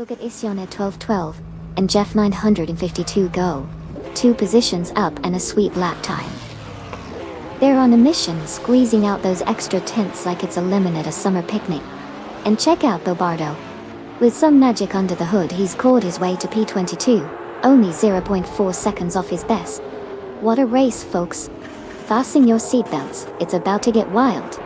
Look at Issione 1212 and Jeff 952 go. 2 positions up and a sweet lap time. They're on a mission, squeezing out those extra tenths like it's a lemon at a summer picnic. And check out Bobardo. With some magic under the hood, he's clawed his way to P22, only 0.4 seconds off his best. What a race, folks. Fasten your seatbelts, it's about to get wild.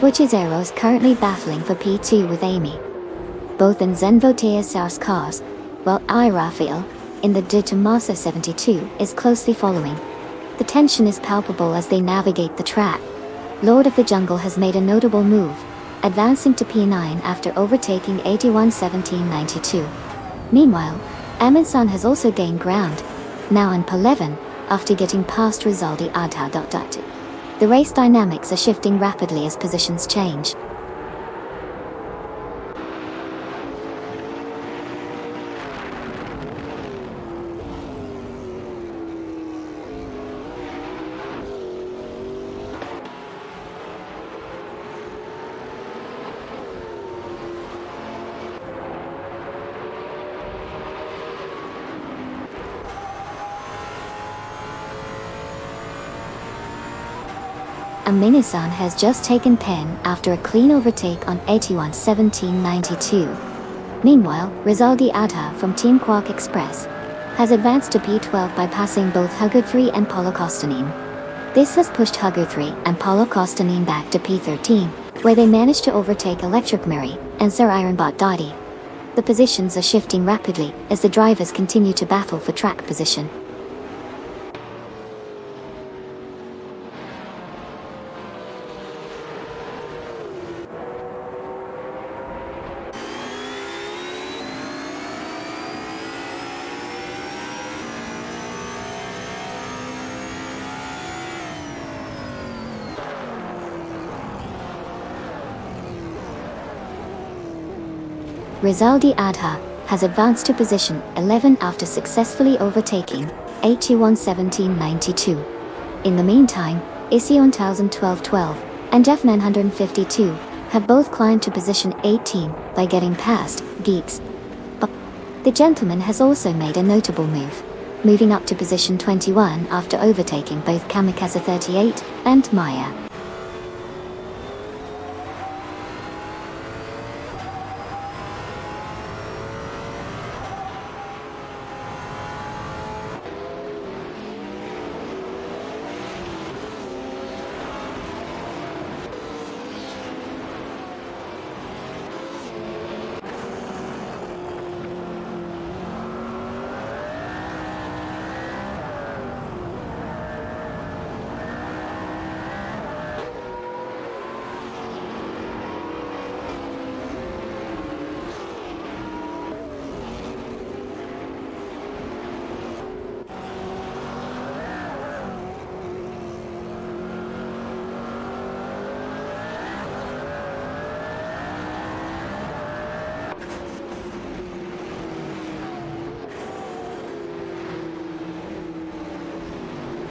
Buccisero is currently battling for P2 with Amy. Both in Zenvo TSR's cars, while Rafael, in the De Tomaso 72, is closely following. The tension is palpable as they navigate the track. Lord of the Jungle has made a notable move, advancing to P9 after overtaking 81-17-92. Meanwhile, Amundsen has also gained ground, now in P11, after getting past Rizaldi Adha. The race dynamics are shifting rapidly as positions change. Amundsen has just taken pen after a clean overtake on 81-17-92. Meanwhile, Rizaldi Adha from Team Quark Express has advanced to P12 by passing both Hugurthri and Paulo Costanin. This has pushed Hugurthri and Paulo Costanin back to P13, where they managed to overtake Electric Mary and Sir Ironbot Dottie. The positions are shifting rapidly as the drivers continue to battle for track position. Rizaldi Adha has advanced to position 11 after successfully overtaking 81-17-92. In the meantime, Issione 1212 and Jeff 952 have both climbed to position 18 by getting past Geeks. But the gentleman has also made a notable move, moving up to position 21 after overtaking both Kamikaze 38 and Maya.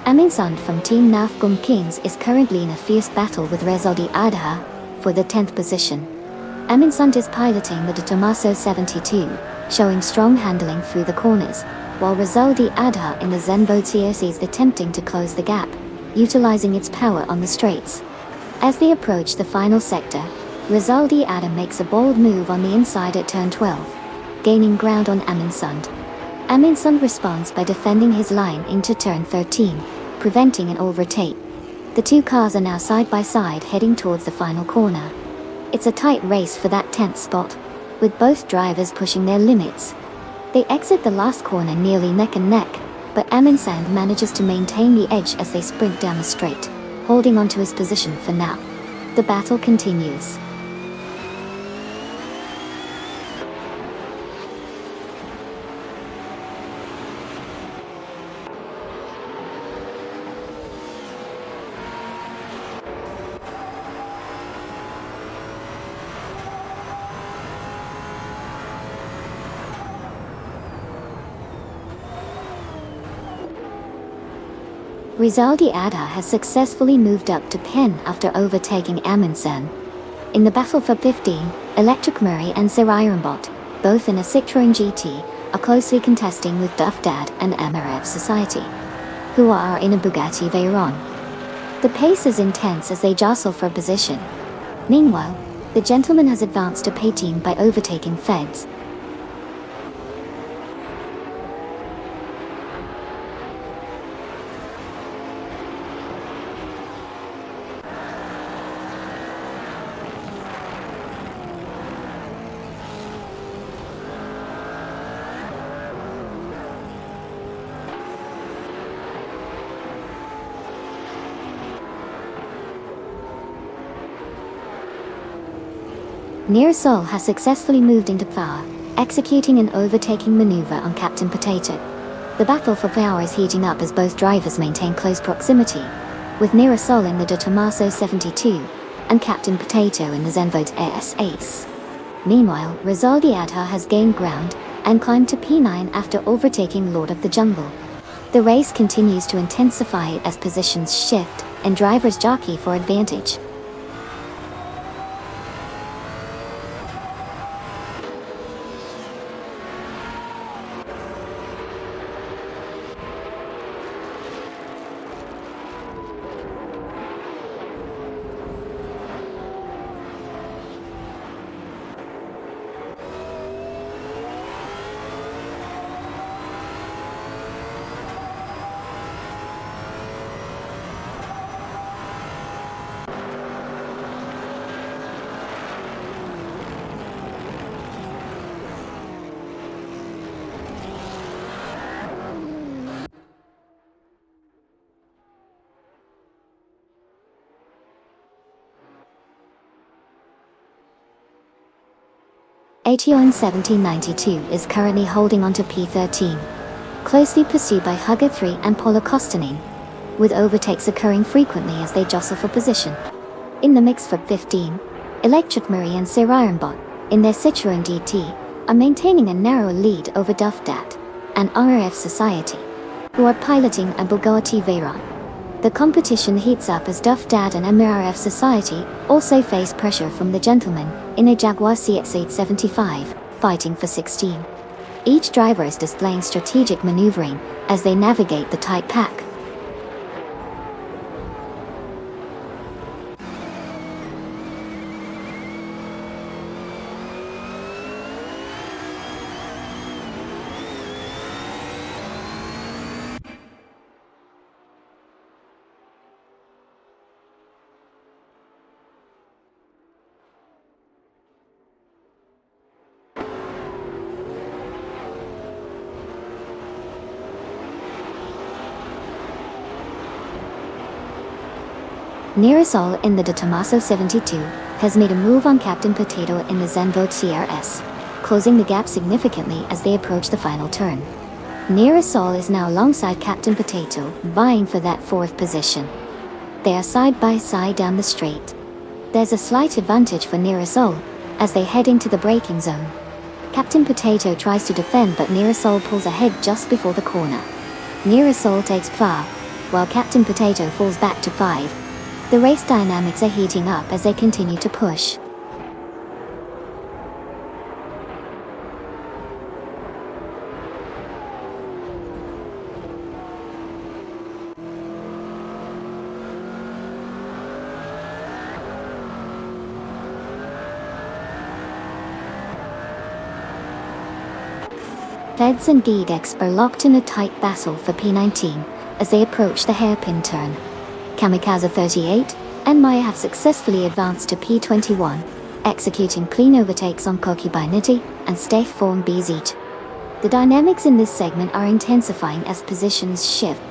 Amundsen from Team Nafgum Kings is currently in a fierce battle with Rizaldi Adha for the 10th position. Amundsen is piloting the De Tomaso 72, showing strong handling through the corners, while Rizaldi Adha in the Zenvo TRC is attempting to close the gap, utilizing its power on the straights. As they approach the final sector, Rizaldi Adha makes a bold move on the inside at turn 12, gaining ground on Amundsen. Amundsen responds by defending his line into turn 13, preventing an overtake. The two cars are now side by side heading towards the final corner. It's a tight race for that 10th spot, with both drivers pushing their limits. They exit the last corner nearly neck and neck, but Amundsen manages to maintain the edge as they sprint down the straight, holding onto his position for now. The battle continues. Rizaldi Adha has successfully moved up to Pen after overtaking Amundsen. In the battle for 15, Electric Murray and Sir Ironbot, both in a Citroën GT, are closely contesting with Duff Dad and MRF Society, who are in a Bugatti Veyron. The pace is intense as they jostle for position. Meanwhile, the gentleman has advanced to P18 by overtaking Feds. Nearasol has successfully moved into power, executing an overtaking maneuver on Captain Potato. The battle for power is heating up as both drivers maintain close proximity, with Nearasol in the De Tomaso 72 and Captain Potato in the Zenvote AS Ace. Meanwhile, Rizaldi Adha has gained ground and climbed to P9 after overtaking Lord of the Jungle. The race continues to intensify as positions shift and drivers jockey for advantage. Aetion 1792 is currently holding on to P13, closely pursued by Hugger 3 and Polo Kostanin, with overtakes occurring frequently as they jostle for position. In the mix for 15, Electric Murray and Sir Ironbot, in their Citroën DT, are maintaining a narrow lead over Duff Dad and RF Society, who are piloting a Bugatti Veyron. The competition heats up as Duff Dad and MRF Society also face pressure from the gentlemen in a Jaguar CX-875, fighting for 16. Each driver is displaying strategic maneuvering as they navigate the tight pack. Nearasol in the De Tomaso 72 has made a move on Captain Potato in the Zenvote CRS, closing the gap significantly as they approach the final turn. Nearasol is now alongside Captain Potato, vying for that fourth position. They are side by side down the straight. There's a slight advantage for Nearasol as they head into the braking zone. Captain Potato tries to defend, but Nearasol pulls ahead just before the corner. Nearasol takes far, while Captain Potato falls back to 5. The race dynamics are heating up as they continue to push. Feds and Gedex are locked in a tight battle for P19 as they approach the hairpin turn. Kamikaze 38 and Maya have successfully advanced to P21, executing clean overtakes on Koki Binity and Stefan Bezich. The dynamics in this segment are intensifying as positions shift.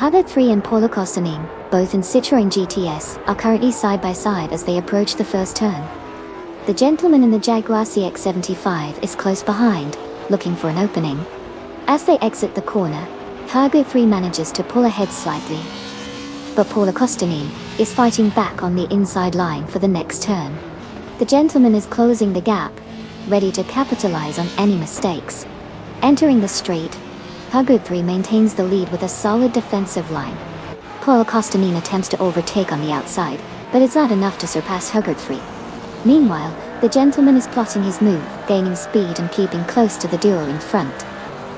Hugger 3 and Paolo Costanin, both in Citroën GTS, are currently side by side as they approach the first turn. The gentleman in the Jaguar CX-75 is close behind, looking for an opening. As they exit the corner, Hugger 3 manages to pull ahead slightly. But Paolo Costanin is fighting back on the inside line for the next turn. The gentleman is closing the gap, ready to capitalize on any mistakes. Entering the straight, Hugger 3 maintains the lead with a solid defensive line. Paolo Costanin attempts to overtake on the outside, but it's not enough to surpass Hugger 3. Meanwhile, the gentleman is plotting his move, gaining speed and keeping close to the duo in front.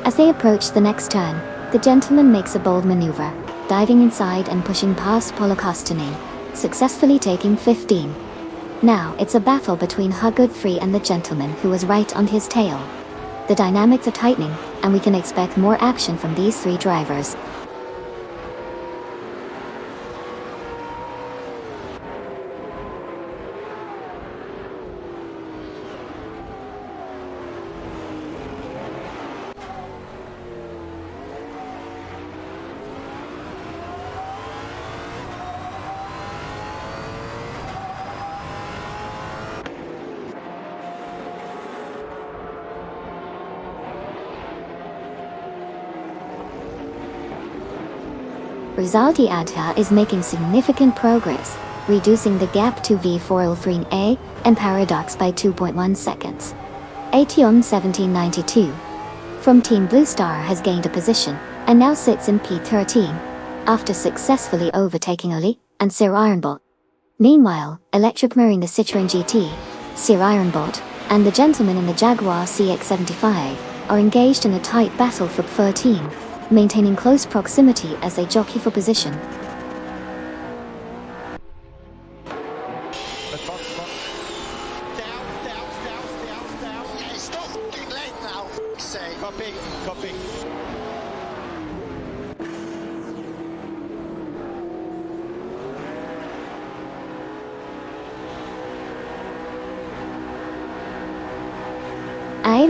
As they approach the next turn, the gentleman makes a bold maneuver, diving inside and pushing past Paolo Costanin, successfully taking 15. Now it's a battle between Hugger 3 and the gentleman who was right on his tail. The dynamics are tightening, and we can expect more action from these three drivers. Rizaldi Adha is making significant progress, reducing the gap to V4L3A and Paradox by 2.1 seconds. Aetion 1792 from Team Blue Star has gained a position and now sits in P13, after successfully overtaking Oli and Sir Ironbot. Meanwhile, Electric Marine the Citroën GT, Sir Ironbot, and the gentleman in the Jaguar CX-75 are engaged in a tight battle for 13. Maintaining close proximity as they jockey for position. Copy.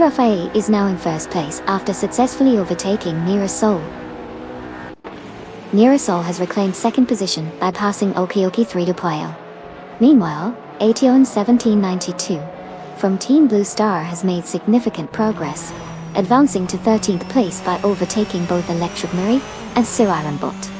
Rafai is now in first place after successfully overtaking Mirasol. Mirasol has reclaimed second position by passing Okioki 3 Dupayo. Meanwhile, Aetion 1792 from Team Blue Star has made significant progress, advancing to 13th place by overtaking both Electric Murray and Sir Ironbot.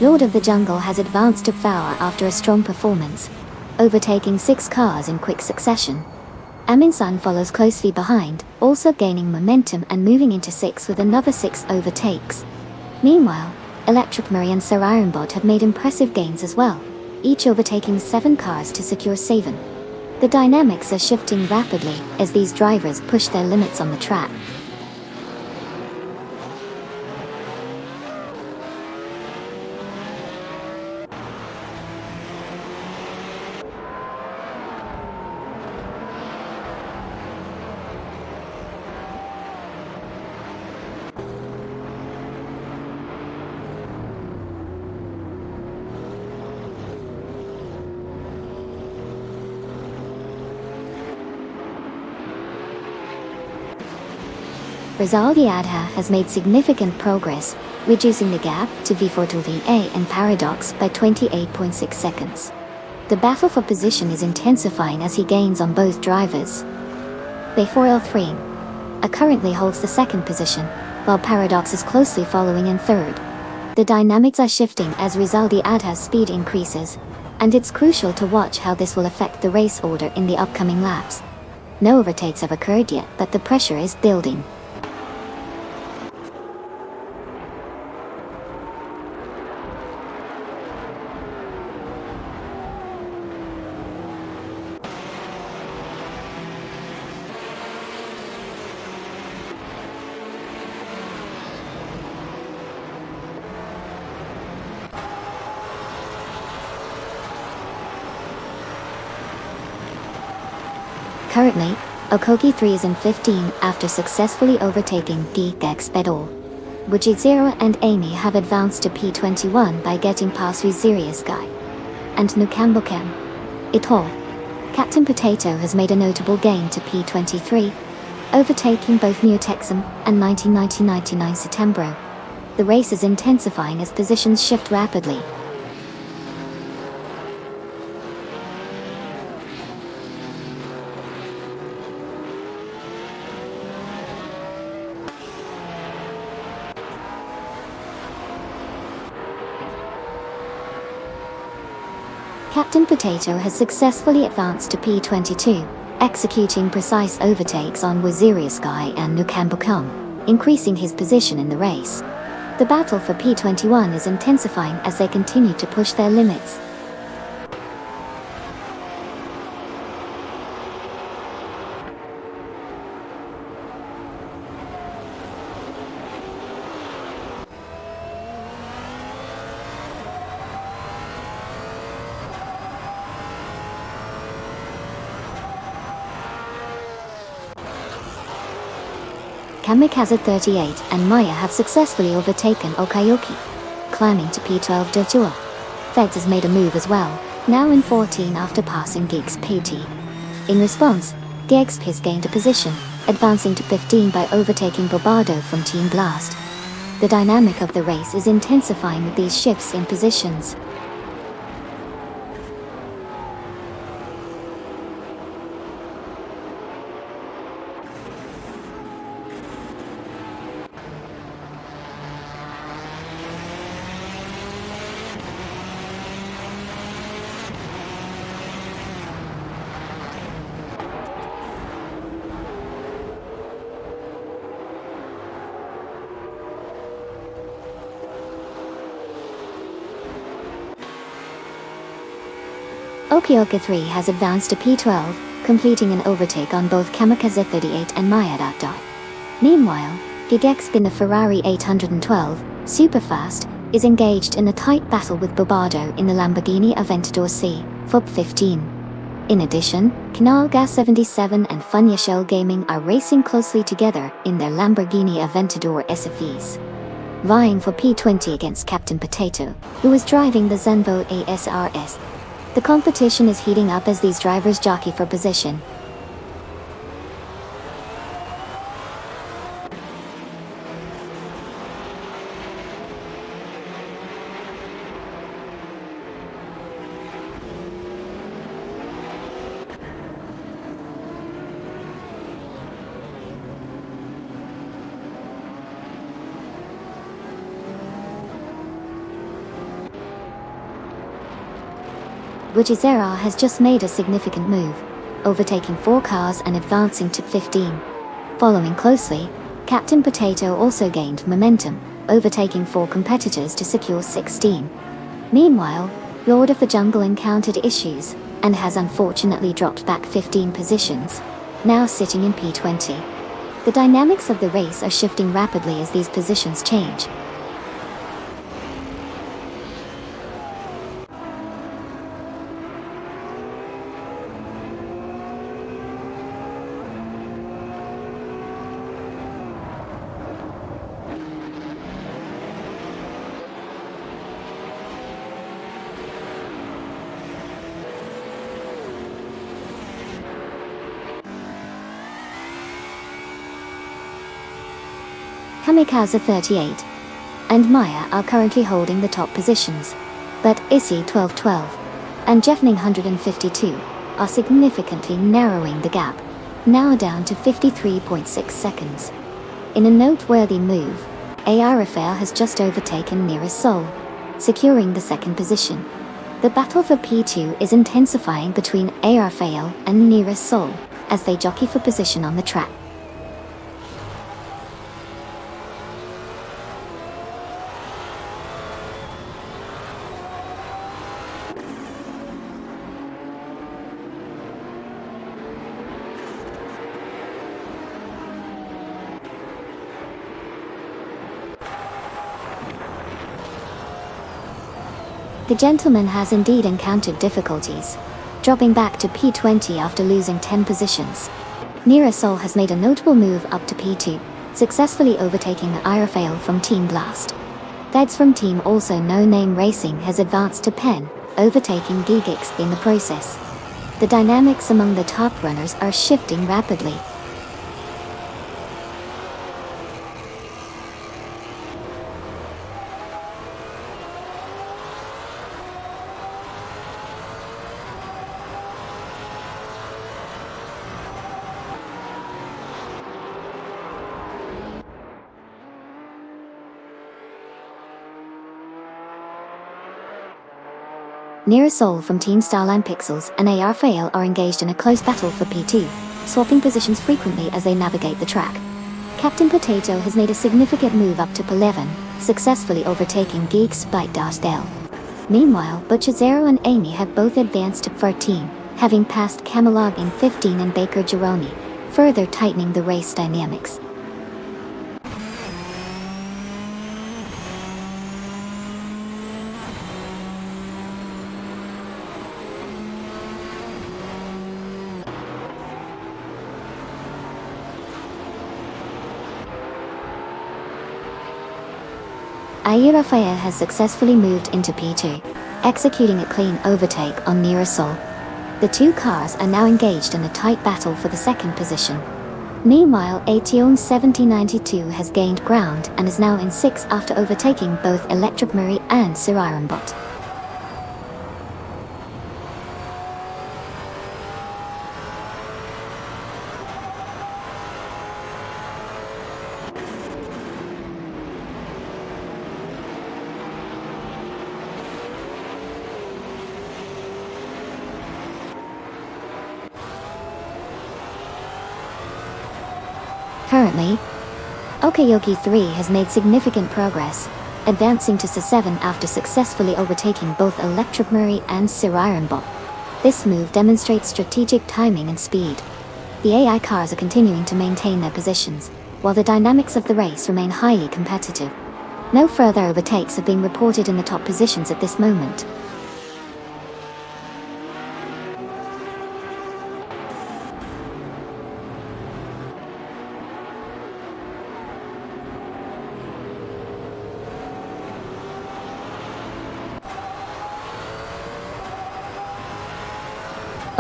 Lord of the Jungle has advanced to power after a strong performance, overtaking 6 cars in quick succession. Aminsan follows closely behind, also gaining momentum and moving into 6 with another 6 overtakes. Meanwhile, Electric Murray and Sir Ironbot have made impressive gains as well, each overtaking 7 cars to secure 7. The dynamics are shifting rapidly as these drivers push their limits on the track. Rizaldi Adha has made significant progress, reducing the gap to V4-A and Paradox by 28.6 seconds. The battle for position is intensifying as he gains on both drivers. V4L3 currently holds the second position, while Paradox is closely following in third. The dynamics are shifting as Rizaldi Adha's speed increases, and it's crucial to watch how this will affect the race order in the upcoming laps. No overtakes have occurred yet, but the pressure is building. Currently, Okogi 3 is in 15 after successfully overtaking Geek Pedal. Wuji 0 and Amy have advanced to P21 by getting past Sirius Guy and Nukambokem. It all. Captain Potato has made a notable gain to P23, overtaking both New Texan and 1999 Setembro. The race is intensifying as positions shift rapidly. Captain Potato has successfully advanced to P22, executing precise overtakes on Waziriasky and Nukambokom, increasing his position in the race. The battle for P21 is intensifying as they continue to push their limits. Kamikaze 38 and Maya have successfully overtaken Okayoki, climbing to P12 Detour. Feds has made a move as well, now in 14 after passing Geeks PT. In response, Geeks has gained a position, advancing to 15 by overtaking Bobado from Team Blast. The dynamic of the race is intensifying with these shifts in positions. Okioka 3 has advanced to P12, completing an overtake on both Kamikaze 38 and Maya. Meanwhile, Gigex in the Ferrari 812, Superfast, is engaged in a tight battle with Bobado in the Lamborghini Aventador C, FUB 15. In addition, Canal Gas 77 and Funya Shell Gaming are racing closely together in their Lamborghini Aventador SFEs, vying for P20 against Captain Potato, who is driving the Zenvo ASRS. The competition is heating up as these drivers jockey for position. Wujizera has just made a significant move, overtaking 4 cars and advancing to 15. Following closely, Captain Potato also gained momentum, overtaking 4 competitors to secure 16. Meanwhile, Lord of the Jungle encountered issues, and has unfortunately dropped back 15 positions, now sitting in P20. The dynamics of the race are shifting rapidly as these positions change. Kamikaze 38 and Maya are currently holding the top positions, but Issy 1212 and Jeffning 152 are significantly narrowing the gap, now down to 53.6 seconds. In a noteworthy move, A.R. Rafael has just overtaken Nearest Soul, securing the second position. The battle for P2 is intensifying between A.R. Rafael and Nearest Soul as they jockey for position on the track. The gentleman has indeed encountered difficulties. dropping back to P20 after losing 10 positions. Nearasol has made a notable move up to P2, successfully overtaking the Aerofail from Team Blast. Theds from Team Also No Name Racing has advanced to Pen, overtaking Gigix in the process. The dynamics among the top runners are shifting rapidly. Nearasol from Team Starline Pixels and AR Fail are engaged in a close battle for P2, swapping positions frequently as they navigate the track. Captain Potato has made a significant move up to P11, successfully overtaking Geeks Bite Dale. Meanwhile, Butcher Zero and Amy have both advanced to 13, having passed Camelog in 15 and Baker Gironi, further tightening the race dynamics. Rafael has successfully moved into P2, executing a clean overtake on Nearasol. The two cars are now engaged in a tight battle for the second position. Meanwhile, Aetion 1792 has gained ground and is now in 6th after overtaking both Electric Murray and Sir Ironbot. Currently, Okayoki 3 has made significant progress, advancing to C7 after successfully overtaking both Electric Murray and Sir Ironbot. This move demonstrates strategic timing and speed. The AI cars are continuing to maintain their positions, while the dynamics of the race remain highly competitive. No further overtakes have been reported in the top positions at this moment.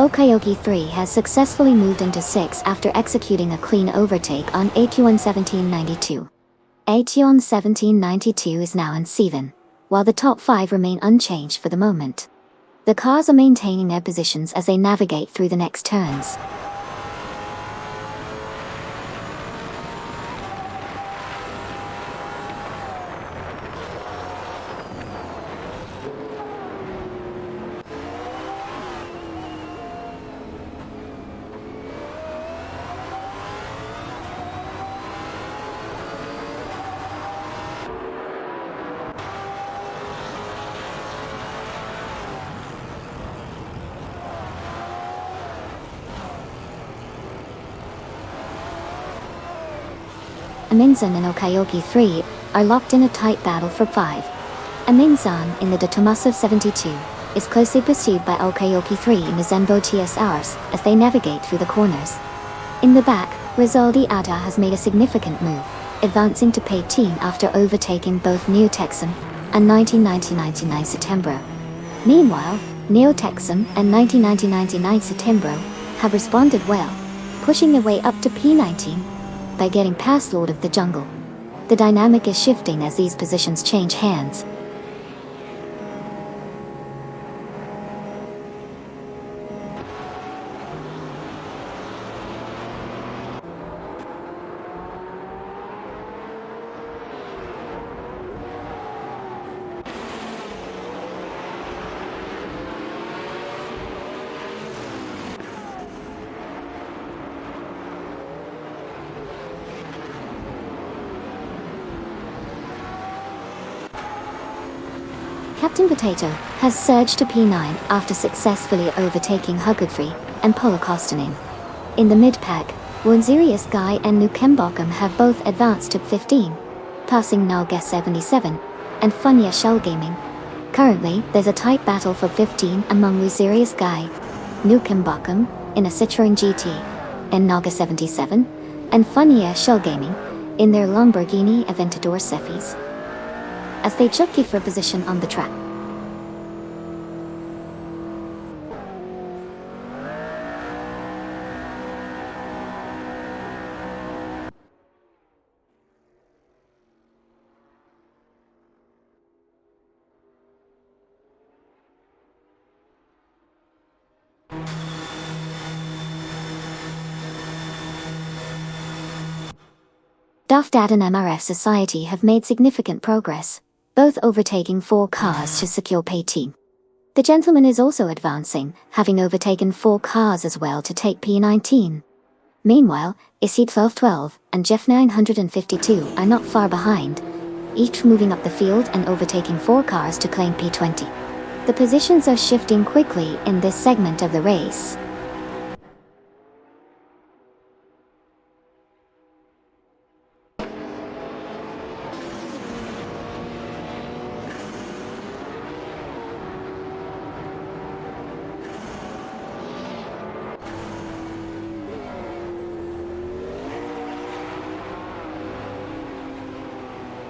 Okayoki 3 has successfully moved into 6 after executing a clean overtake on Aetion 1792. Aetion 1792 is now in 7, while the top 5 remain unchanged for the moment. The cars are maintaining their positions as they navigate through the next turns. Aminzan and Okayoki 3 are locked in a tight battle for 5. Aminzan in the De Tomaso 72 is closely pursued by Okayoki 3 in the Zenvo TSRs as they navigate through the corners. In the back, Rizaldi Ada has made a significant move, advancing to P10 after overtaking both Neo-Texan and 1999 September. Meanwhile, Neo-Texan and 1999 September have responded well, pushing their way up to P19 by getting past Lord of the Jungle. The dynamic is shifting as these positions change hands. Captain Potato has surged to P9 after successfully overtaking Huggodfree and Polo Kostanin. In the mid-pack, Wonzirius Guy and Nukembokum have both advanced to 15, passing Nalgas 77 and Funya Shell Gaming. Currently, there's a tight battle for 15 among Wonzirius Guy, Nukem Bochum in a Citroën GT, and Naga 77, and Funia Shell Gaming in their Lamborghini Aventador Cefis, as they jockey for position on the track. DAFDAD and MRF Society have made significant progress, both overtaking 4 cars to secure P10. The gentleman is also advancing, having overtaken 4 cars as well to take P19. Meanwhile, Isid 1212 and Jeff 952 are not far behind, each moving up the field and overtaking 4 cars to claim P20. The positions are shifting quickly in this segment of the race.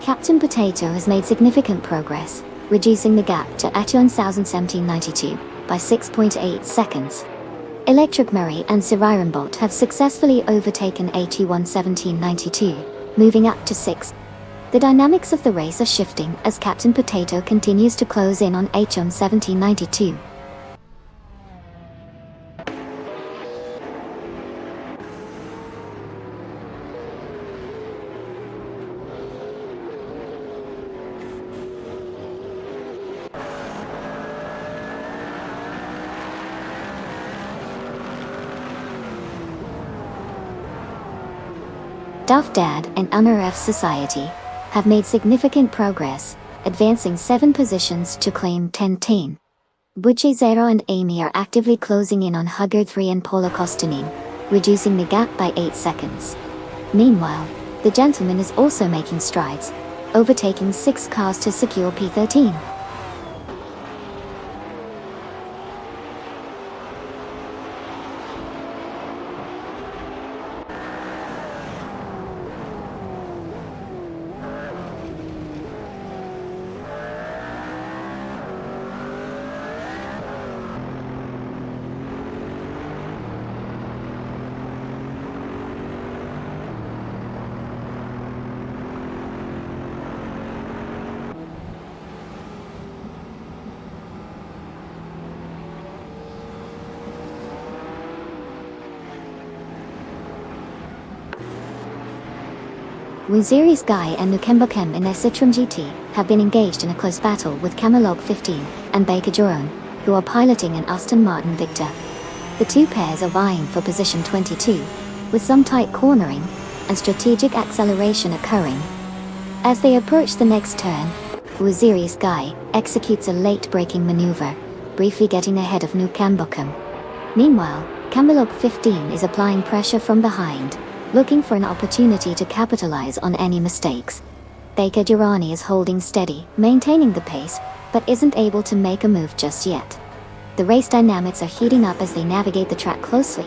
Captain Potato has made significant progress, reducing the gap to AT 1792 by 6.8 seconds. Electric Murray and Sirironbot have successfully overtaken AT 1792, moving up to 6. The dynamics of the race are shifting as Captain Potato continues to close in on AT 1792. DAFDAD and MRF Society have made significant progress, advancing 7 positions to claim 10-10. Bucci Zero and Amy are actively closing in on Huggard 3 and Paula Kostanin, reducing the gap by 8 seconds. Meanwhile, the gentleman is also making strides, overtaking 6 cars to secure P13. Waziri's Guy and Nukembokem in their Citroën GT have been engaged in a close battle with Camelog 15 and Baker Jerome, who are piloting an Aston Martin Victor. The two pairs are vying for position 22, with some tight cornering and strategic acceleration occurring. As they approach the next turn, Waziri's Guy executes a late braking maneuver, briefly getting ahead of Nukembokem. Meanwhile, Camelog 15 is applying pressure from behind, looking for an opportunity to capitalize on any mistakes. Baker Durrani is holding steady, maintaining the pace, but isn't able to make a move just yet. The race dynamics are heating up as they navigate the track closely.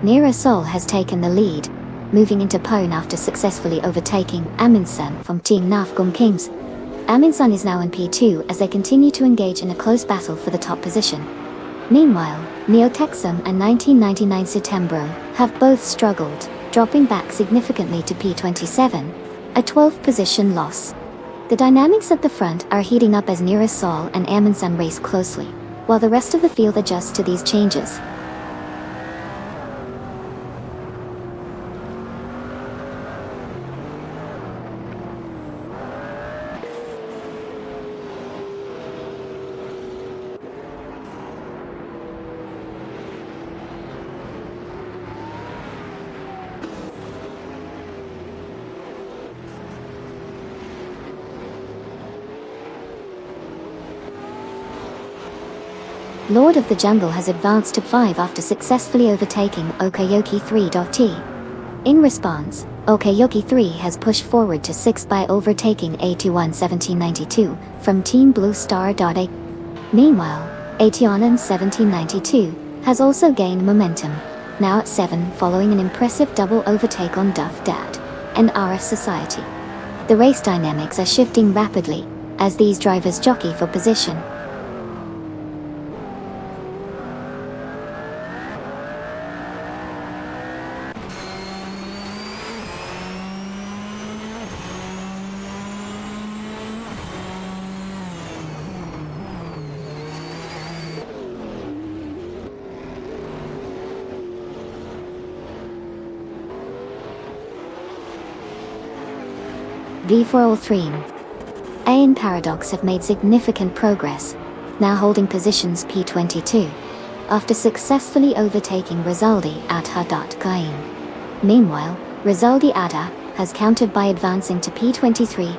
Nira Sol has taken the lead, moving into pole after successfully overtaking Amundsen from Team Nafgum Kings. Amundsen is now in P2 as they continue to engage in a close battle for the top position. Meanwhile, Neotexum and 1999 Setembro have both struggled, dropping back significantly to P27, a 12th position loss. The dynamics at the front are heating up as Nira Sol and Amundsen race closely, while the rest of the field adjusts to these changes. Lord of the Jungle has advanced to 5 after successfully overtaking Okayoki 3.T. In response, Okayoki 3 has pushed forward to 6 by overtaking A21 1792 from Team Blue Star.A. Meanwhile, Ationan 1792 has also gained momentum, now at 7 following an impressive double overtake on Duff Dad and RS Society. The race dynamics are shifting rapidly as these drivers jockey for position. V403. A and Paradox have made significant progress, now holding positions P22, after successfully overtaking Rizaldi Adha. Meanwhile, Rizaldi Adha has countered by advancing to P23,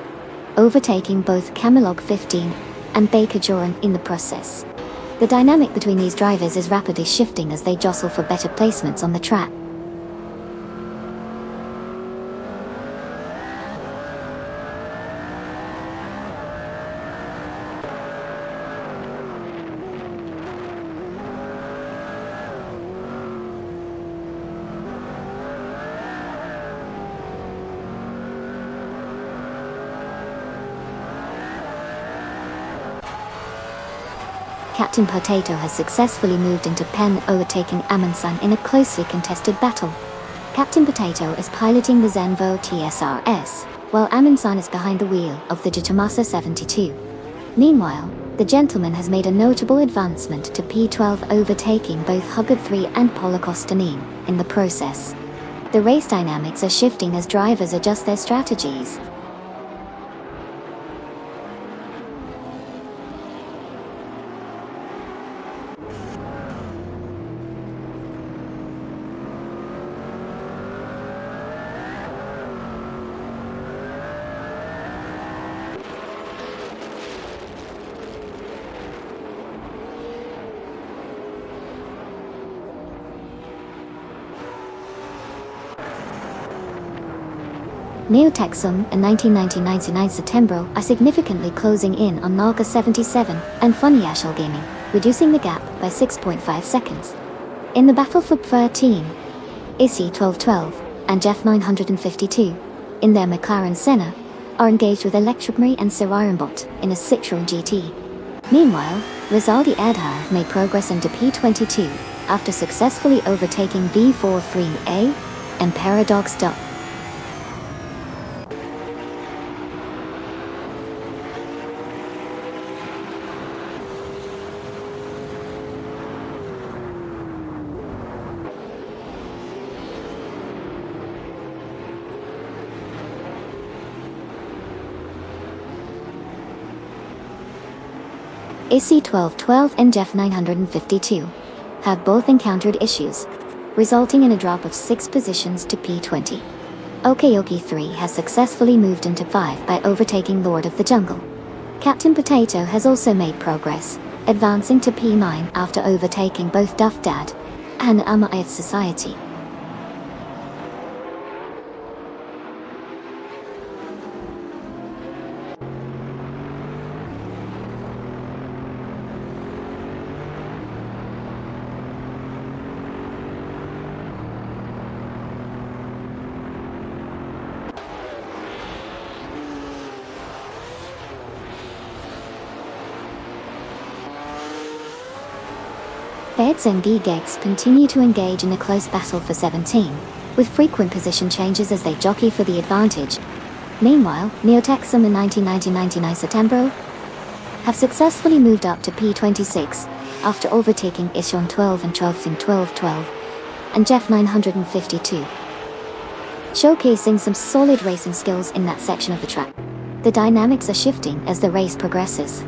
overtaking both Camelog 15 and Baker Joran in the process. The dynamic between these drivers is rapidly shifting as they jostle for better placements on the track. Captain Potato has successfully moved into pen, overtaking Amundsen in a closely contested battle. Captain Potato is piloting the Zenvo TSRS, while Amundsen is behind the wheel of the Tommaso 72. Meanwhile, the gentleman has made a notable advancement to P12, overtaking both Huggard 3 and Polokostanin in the process. The race dynamics are shifting as drivers adjust their strategies. Neotexum and 1999 September are significantly closing in on Naga 77 and Funnyashel Gaming, reducing the gap by 6.5 seconds. In the battle for 13, Issy 1212 and Jeff 952, in their McLaren Senna, are engaged with Electromary and Sirarimbot in a Citroen GT. Meanwhile, Rizaldi Adha have made progress into P22 after successfully overtaking V43A and Paradox. Issy 1212 and Jeff 952 have both encountered issues, resulting in a drop of 6 positions to P20. Okayoki 3 has successfully moved into 5 by overtaking Lord of the Jungle. Captain Potato has also made progress, advancing to P9 after overtaking both Duff Dad and Amaith Society. Feds and Gigex continue to engage in a close battle for 17, with frequent position changes as they jockey for the advantage. Meanwhile, Neotexum and 1999 September have successfully moved up to P26 after overtaking Ishon 12 and 1212 and Jeff 952, showcasing some solid racing skills in that section of the track. The dynamics are shifting as the race progresses.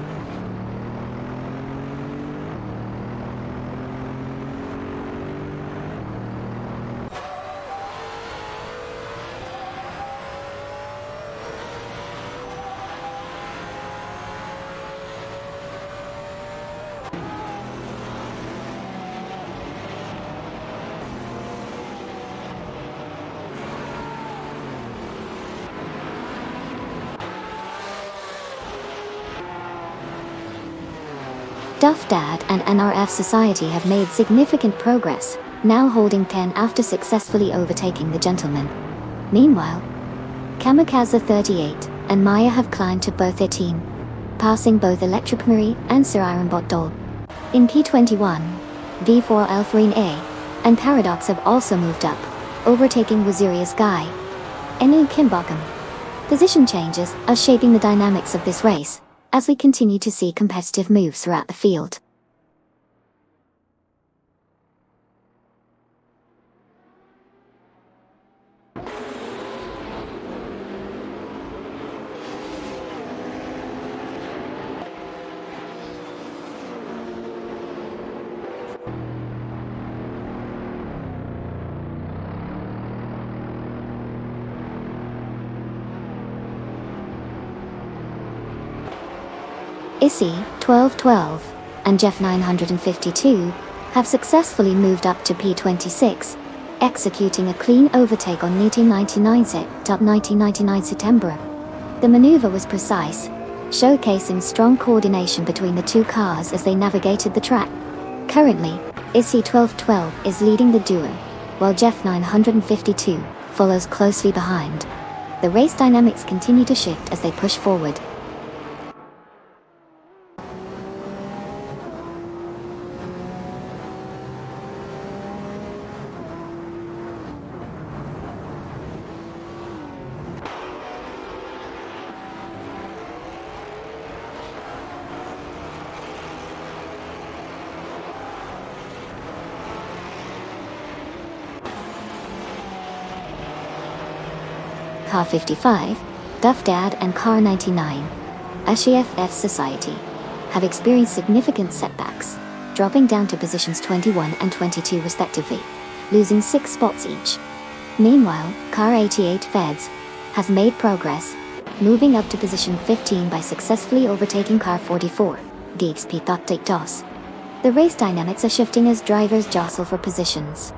Duff Dad and NRF Society have made significant progress, now holding 10 after successfully overtaking the gentleman. Meanwhile, Kamikaze 38 and Maya have climbed to both 13, passing both Electric Marie and Sir Ironbot Doll. In P21, V4 Alpharine A and Paradox have also moved up, overtaking Wazirius Guy and New Kimbokham. Position changes are shaping the dynamics of this race, as we continue to see competitive moves throughout the field. Issy 1212 and Jeff 952 have successfully moved up to P26, executing a clean overtake on 1999 September. The maneuver was precise, showcasing strong coordination between the two cars as they navigated the track. Currently, Issy 1212 is leading the duo, while Jeff 952 follows closely behind. The race dynamics continue to shift as they push forward. Car 55, Duff Dad and Car 99, ASHEF Society, have experienced significant setbacks, dropping down to positions 21 and 22 respectively, losing 6 spots each. Meanwhile, Car 88 Feds has made progress, moving up to position 15 by successfully overtaking Car 44, DXP.DOS. The race dynamics are shifting as drivers jostle for positions.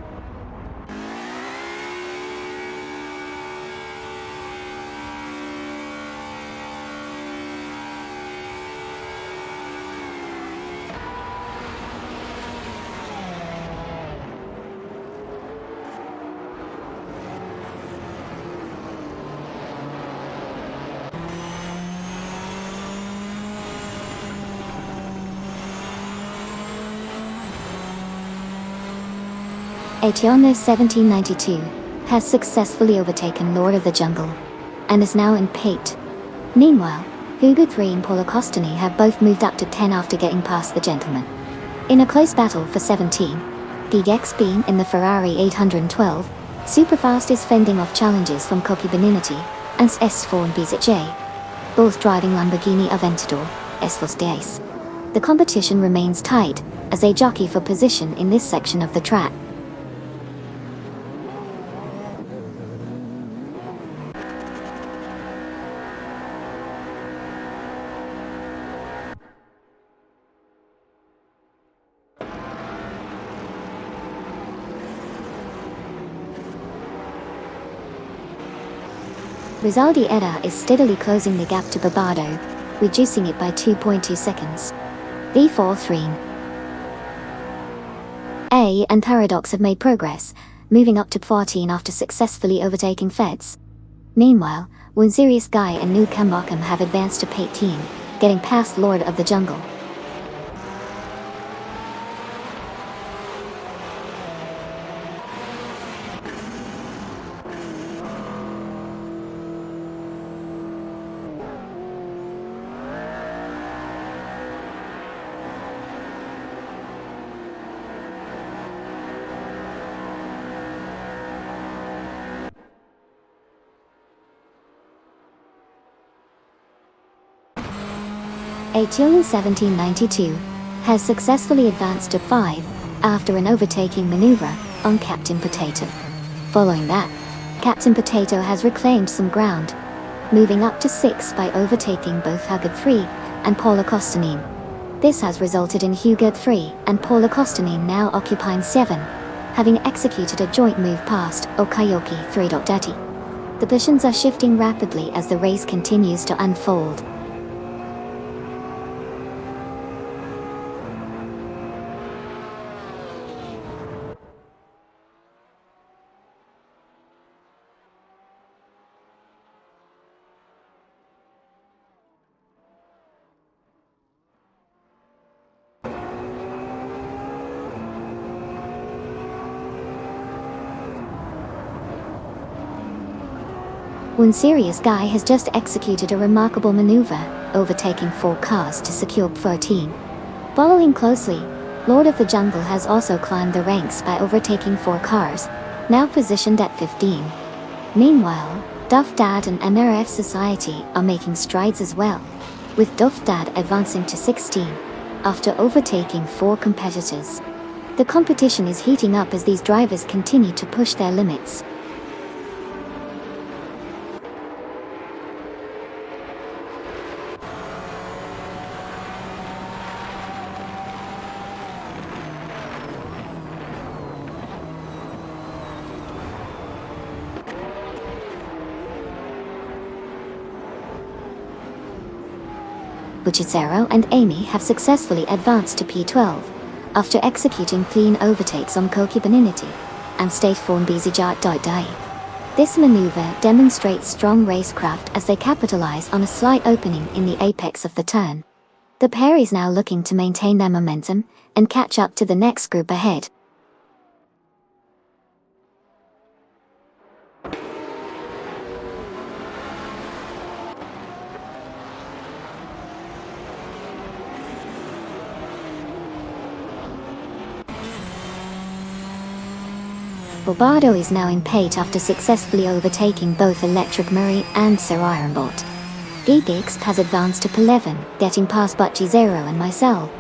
Aetionis 1792 has successfully overtaken Lord of the Jungle, and is now in P8. Meanwhile, Hugo 3 and Paula Costani have both moved up to 10 after getting past the gentleman. In a close battle for 17, Gigex being in the Ferrari 812, Superfast is fending off challenges from Koki Beninity and S4 and BZJ, both driving Lamborghini Aventador, S4 Days. The competition remains tight as they jockey for position in this section of the track. Rizaldi Edda is steadily closing the gap to Barbado, reducing it by 2.2 seconds. V4 Threen A and Paradox have made progress, moving up to 14 after successfully overtaking Feds. Meanwhile, Wunzirius Guy and New Kambokham have advanced to P18, getting past Lord of the Jungle. Aetion 1792 has successfully advanced to 5 after an overtaking maneuver on Captain Potato. Following that, Captain Potato has reclaimed some ground, moving up to 6 by overtaking both Hugo 3 and Paula Costanin. This has resulted in Hugo 3 and Paula Costanin now occupying 7, having executed a joint move past Okayoki 3.30. The positions are shifting rapidly as the race continues to unfold. One serious guy has just executed a remarkable maneuver, overtaking 4 cars to secure 13. Following closely, Lord of the Jungle has also climbed the ranks by overtaking 4 cars, now positioned at 15. Meanwhile, Duff Dad and MRF Society are making strides as well, with Duff Dad advancing to 16, after overtaking 4 competitors. The competition is heating up as these drivers continue to push their limits. Buchicero and Amy have successfully advanced to P12, after executing clean overtakes on Kokibaninity and State Form BZJ.Dai. This maneuver demonstrates strong racecraft as they capitalize on a slight opening in the apex of the turn. The pair is now looking to maintain their momentum and catch up to the next group ahead. Bobardo is now in pate after successfully overtaking both Electric Murray and Sir Ironbot. Geekix has advanced to P11, getting past Buchicero and Mycel.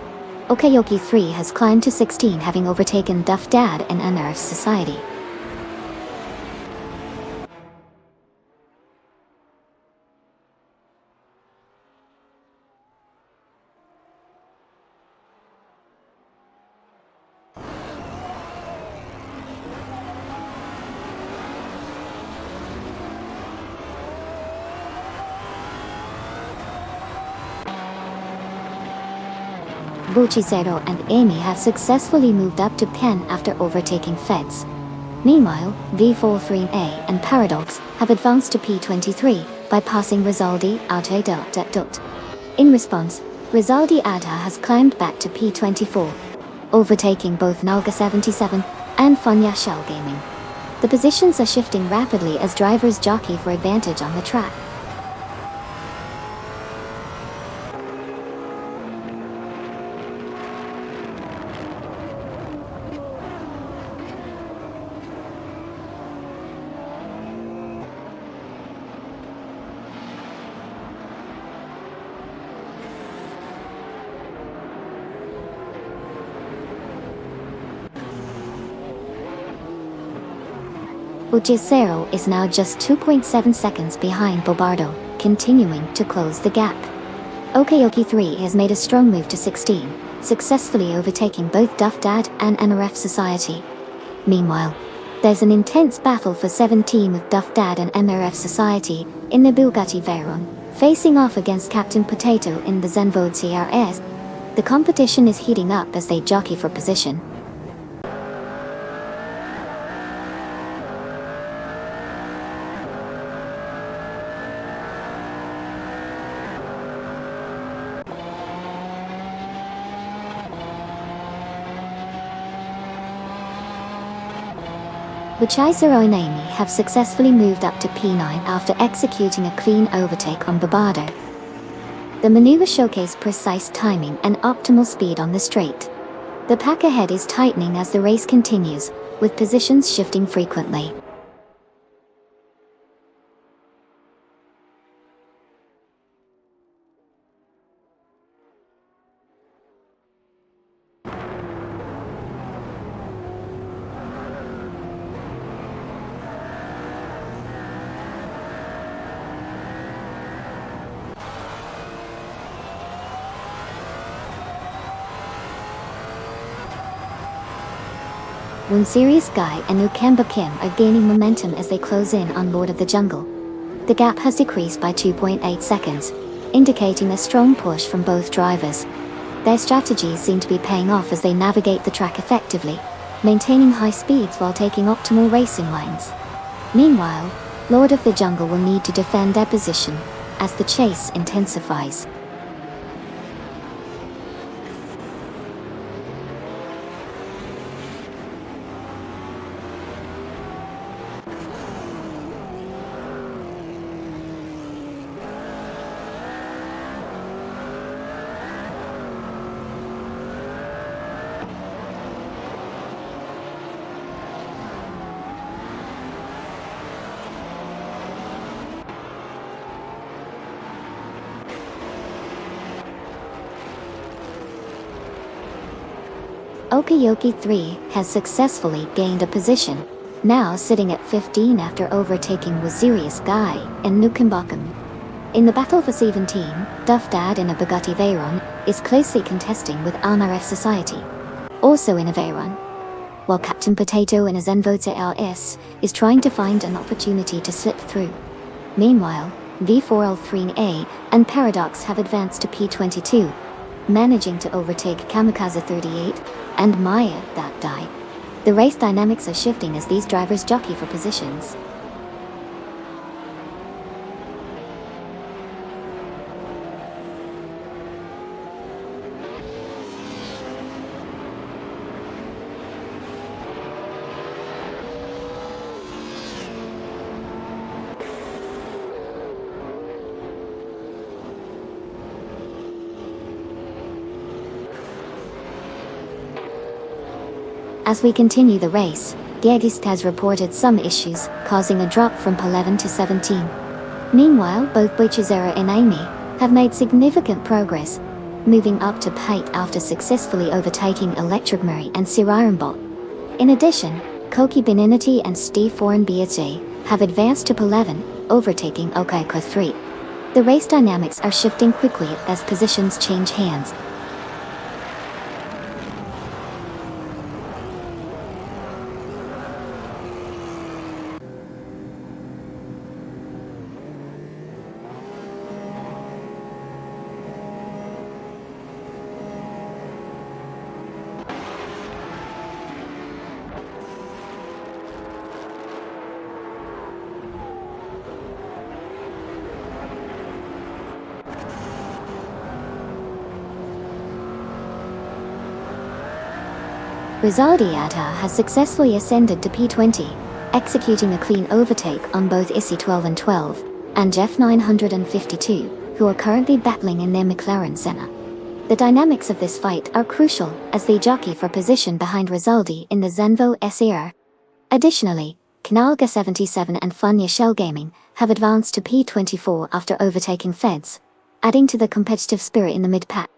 Okayoki 3 has climbed to 16, having overtaken Duff Dad and MRF Society. Buchicero and Amy have successfully moved up to Pen after overtaking Feds. Meanwhile, V43A and Paradox have advanced to P23 by passing Rizaldi Adha. In response, Rizaldi Adha has climbed back to P24, overtaking both Nalga 77 and Fonya Shell Gaming. The positions are shifting rapidly as drivers jockey for advantage on the track. Buchicero is now just 2.7 seconds behind Bobardo, continuing to close the gap. Okayoki 3 has made a strong move to 16, successfully overtaking both Duff Dad and MRF Society. Meanwhile, there's an intense battle for 17 with Duff Dad and MRF Society in the Bugatti Veyron, facing off against Captain Potato in the Zenvode CRS. The competition is heating up as they jockey for position. Buchicero and Amy have successfully moved up to P9 after executing a clean overtake on Bobardo. The maneuver showcased precise timing and optimal speed on the straight. The pack ahead is tightening as the race continues, with positions shifting frequently. One Serious Guy and Ukemba Kim are gaining momentum as they close in on Lord of the Jungle. The gap has decreased by 2.8 seconds, indicating a strong push from both drivers. Their strategies seem to be paying off as they navigate the track effectively, maintaining high speeds while taking optimal racing lines. Meanwhile, Lord of the Jungle will need to defend their position as the chase intensifies. Okayoki 3 has successfully gained a position, now sitting at 15 after overtaking Wazirius Guy and Nukambakum. In the battle for 17, Duff Dad in a Bugatti Veyron is closely contesting with Almaref Society, also in a Veyron, while Captain Potato in a Zenvoter LS is trying to find an opportunity to slip through. Meanwhile, V4L3A and Paradox have advanced to P22, managing to overtake Kamikaze 38 and Maya that die. The race dynamics are shifting as these drivers jockey for positions. As we continue the race, Gegist has reported some issues, causing a drop from P11 to 17. Meanwhile, both Boichizera and Amy have made significant progress, moving up to P8 after successfully overtaking Electric Murray and Sirironbot. In addition, Koki Beninity and Steve Foreign BHA have advanced to P11, overtaking Okaiko 3. The race dynamics are shifting quickly as positions change hands. Rizaldi Adha has successfully ascended to P20, executing a clean overtake on both Issy 12 and 12, and Jeff 952, who are currently battling in their McLaren Senna. The dynamics of this fight are crucial as they jockey for position behind Rizaldi in the Zenvo SAR. Additionally, Kanalga 77 and Funya Shell Gaming have advanced to P24 after overtaking Feds, adding to the competitive spirit in the mid-pack.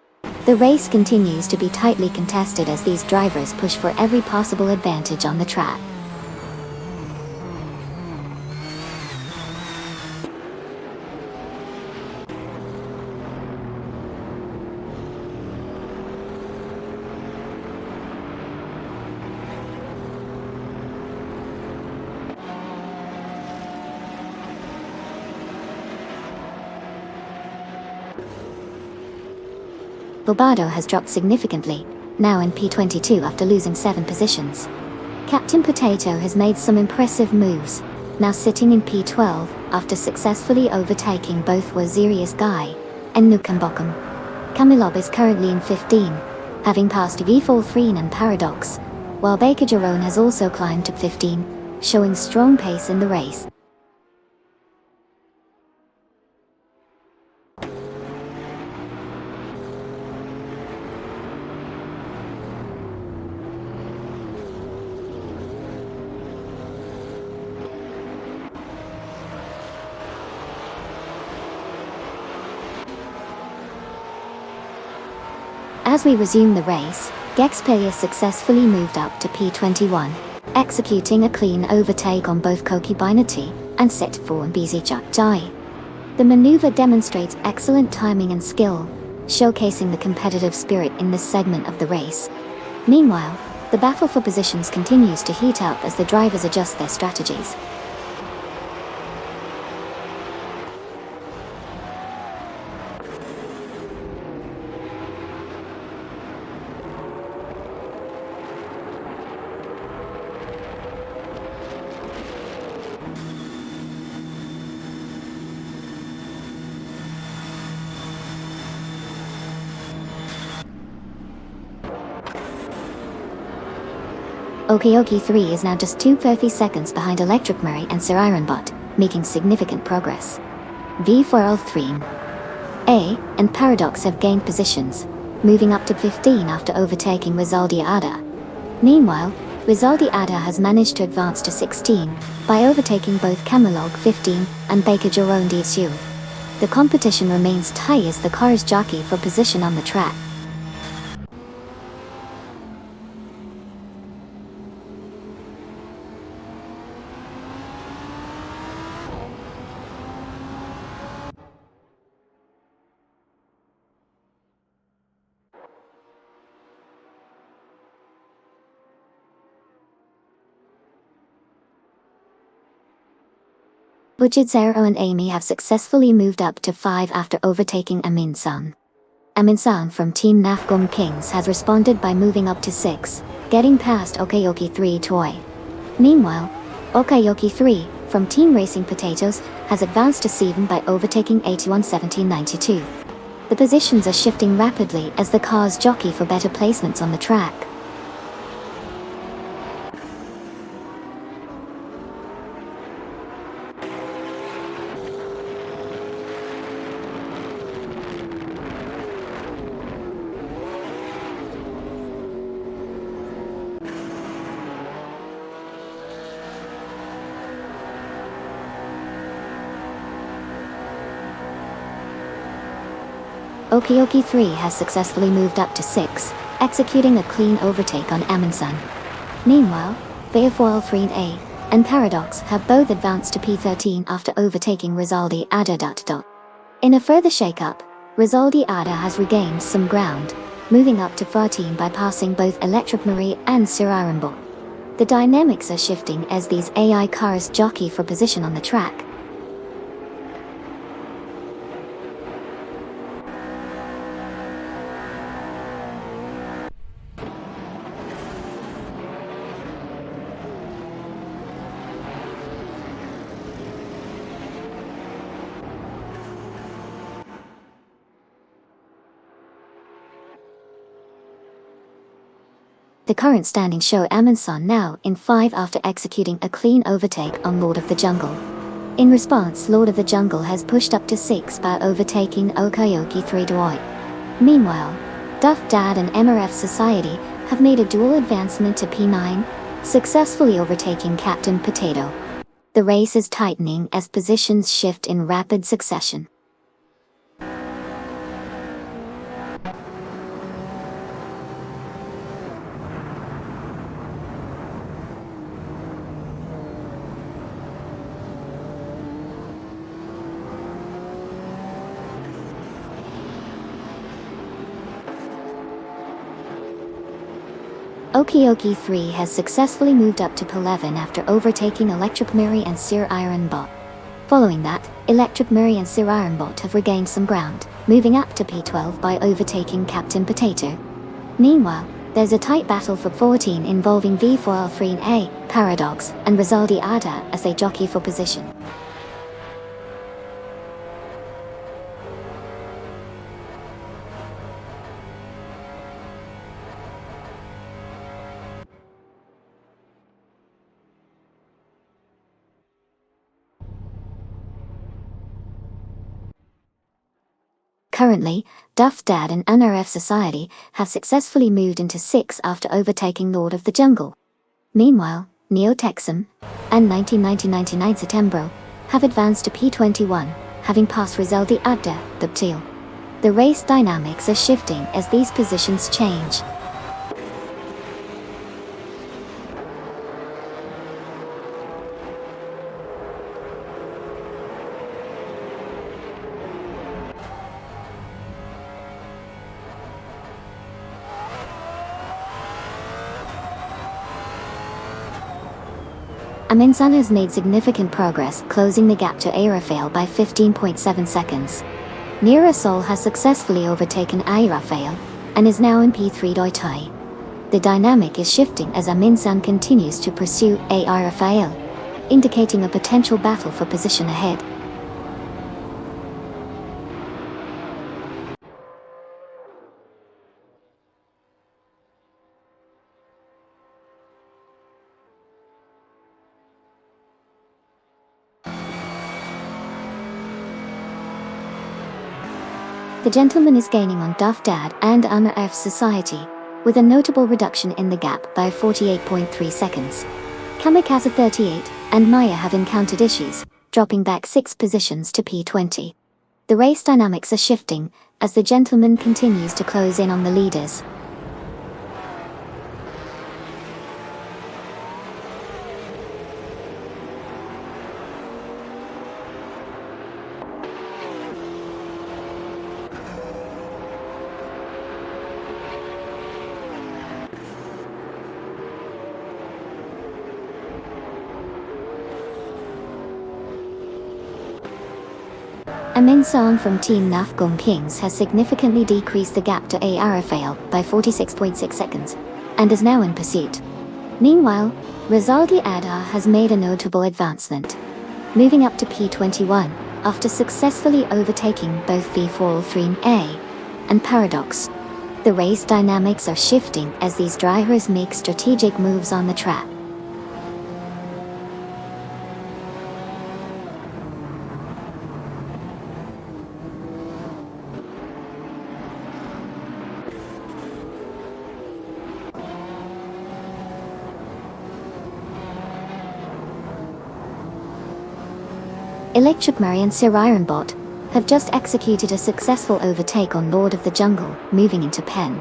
The race continues to be tightly contested as these drivers push for every possible advantage on the track. Bobado has dropped significantly, now in P22 after losing 7 positions. Captain Potato has made some impressive moves, now sitting in P12 after successfully overtaking both Wazirius Guy and Nukambokum. Kamilob is currently in 15, having passed V4 and Paradox, while Baker Jerome has also climbed to 15, showing strong pace in the race. As we resume the race, Gexpelia successfully moved up to P21, executing a clean overtake on both Koki Binati and Set4 and Bizijak Jai. The maneuver demonstrates excellent timing and skill, showcasing the competitive spirit in this segment of the race. Meanwhile, the battle for positions continues to heat up as the drivers adjust their strategies. Okayoki 3 is now just 230 seconds behind Electric Murray and Sirironbot, making significant progress. V4L3 A and Paradox have gained positions, moving up to 15 after overtaking Rizaldi Ada. Meanwhile, Rizaldi Ada has managed to advance to 16 by overtaking both Camelog 15 and Baker Jerome DSU. The competition remains tight as the cars jockey for position on the track. Bujitsero and Amy have successfully moved up to 5 after overtaking Amin-san. Amin-san from Team Nafgum Kings has responded by moving up to 6, getting past Okayoki 3 Toy. Meanwhile, Okayoki 3, from Team Racing Potatoes, has advanced to 7 by overtaking 81-17-92. The positions are shifting rapidly as the cars jockey for better placements on the track. Okayoki 3 has successfully moved up to 6, executing a clean overtake on Amin-san. Meanwhile, Veofoil 3A and Paradox have both advanced to P13 after overtaking Rizaldi Ada. In a further shake-up, Rizaldi Ada has regained some ground, moving up to 14 by passing both Electric Marie and Siriranbot. The dynamics are shifting as these AI cars jockey for position on the track. The current standings show Amin-san now in 5 after executing a clean overtake on Lord of the Jungle. In response, Lord of the Jungle has pushed up to 6 by overtaking Okayoki 3 Doi. Meanwhile, Duff Dad and MRF Society have made a dual advancement to P9, successfully overtaking Captain Potato. The race is tightening as positions shift in rapid succession. Okayoki 3 has successfully moved up to P11 after overtaking Electric Miri and Siriranbot. Following that, Electric Miri and Siriranbot have regained some ground, moving up to P12 by overtaking Captain Potato. Meanwhile, there's a tight battle for 14 involving Veofoil 3A, Paradox, and Rizaldi Ada as they jockey for position. Currently, Duff Dad and NRF Society have successfully moved into 6 after overtaking Lord of the Jungle. Meanwhile, Neo Texum and 1999 Septembro have advanced to P21, having passed Rizaldi Ada, Dubtil. The race dynamics are shifting as these positions change. Amin-san has made significant progress, closing the gap to Airafael by 15.7 seconds. Nirasol has successfully overtaken Airafael and is now in P3 Doitai. The dynamic is shifting as Amin-san continues to pursue Airafael, indicating a potential battle for position ahead. The gentleman is gaining on Duff Dad and NRF Society, with a notable reduction in the gap by 48.3 seconds. Kamikaze 38 and Maya have encountered issues, dropping back 6 positions to P20. The race dynamics are shifting as the gentleman continues to close in on the leaders. Amin Son from Team Nafgong Kings has significantly decreased the gap to Arafale by 46.6 seconds, and is now in pursuit. Meanwhile, Rezaldi Adha has made a notable advancement, moving up to P21, after successfully overtaking both V403A and Paradox. The race dynamics are shifting as these drivers make strategic moves on the track. Electric Murray and Sir Ironbot have just executed a successful overtake on Lord of the Jungle, moving into Pen.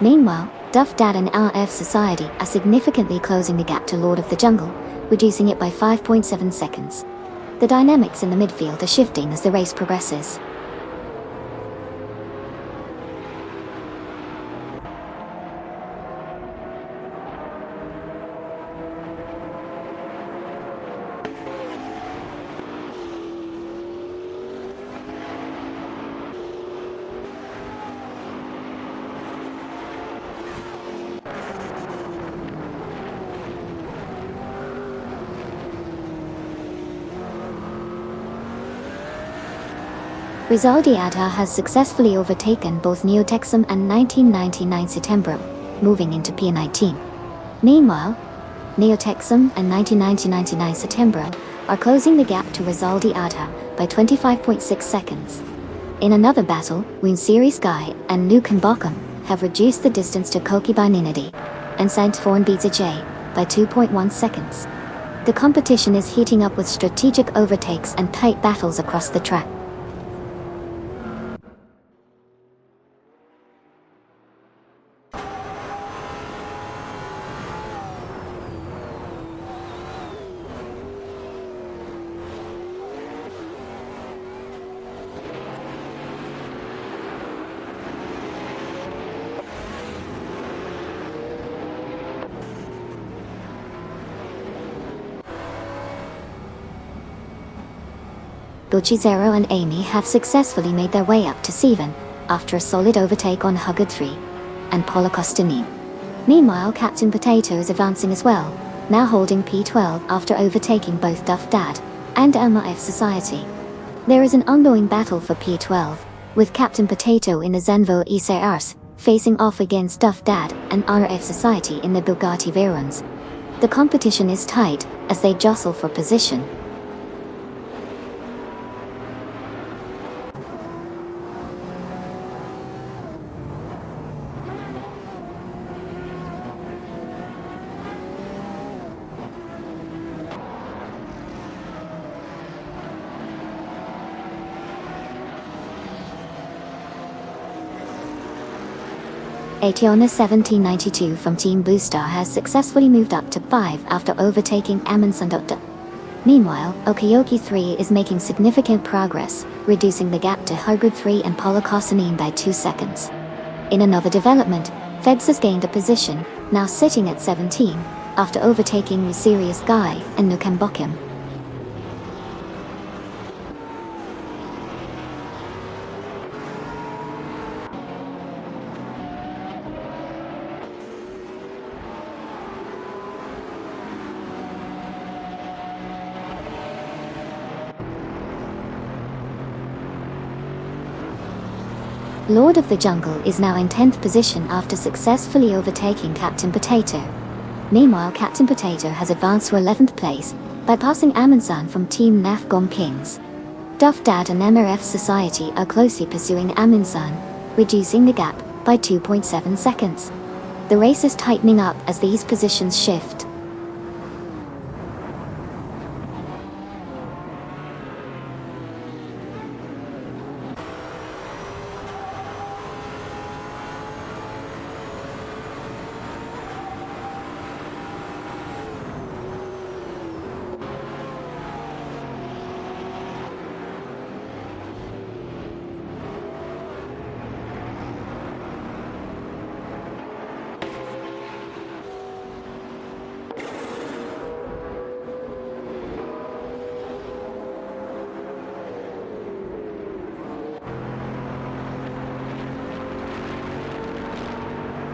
Meanwhile, Duff Dad and RF Society are significantly closing the gap to Lord of the Jungle, reducing it by 5.7 seconds. The dynamics in the midfield are shifting as the race progresses. Rezaldi Adha has successfully overtaken both Neotexum and 1999 Setembro, moving into P19. Meanwhile, Neotexum and 1999 Setembro are closing the gap to Rezaldi Adha by 25.6 seconds. In another battle, Winsiri Sky and Nukem Bochum have reduced the distance to Kokibaninity and Saint Forn J by 2.1 seconds. The competition is heating up with strategic overtakes and tight battles across the track. Buchizero and Amy have successfully made their way up to Seven, after a solid overtake on Huggard 3 and Polocostanin. Meanwhile, Captain Potato is advancing as well, now holding P12 after overtaking both Duff Dad and MRF Society. There is an ongoing battle for P12, with Captain Potato in the Zenvo ECRs, facing off against Duff Dad and RF Society in the Bugatti Veyrons. The competition is tight, as they jostle for position. Ationa 1792 from Team Booster has successfully moved up to 5 after overtaking Amundsen. Meanwhile, Okayoki 3 is making significant progress, reducing the gap to Hugard 3 and Polocostanin by 2 seconds. In another development, Feds has gained a position, now sitting at 17, after overtaking Mysterious Guy and Nukem Bochum. Lord of the Jungle is now in 10th position after successfully overtaking Captain Potato. Meanwhile, Captain Potato has advanced to 11th place by passing Amundsen from Team Nafgom Kings. Duff Dad and MRF Society are closely pursuing Amundsen, reducing the gap by 2.7 seconds. The race is tightening up as these positions shift.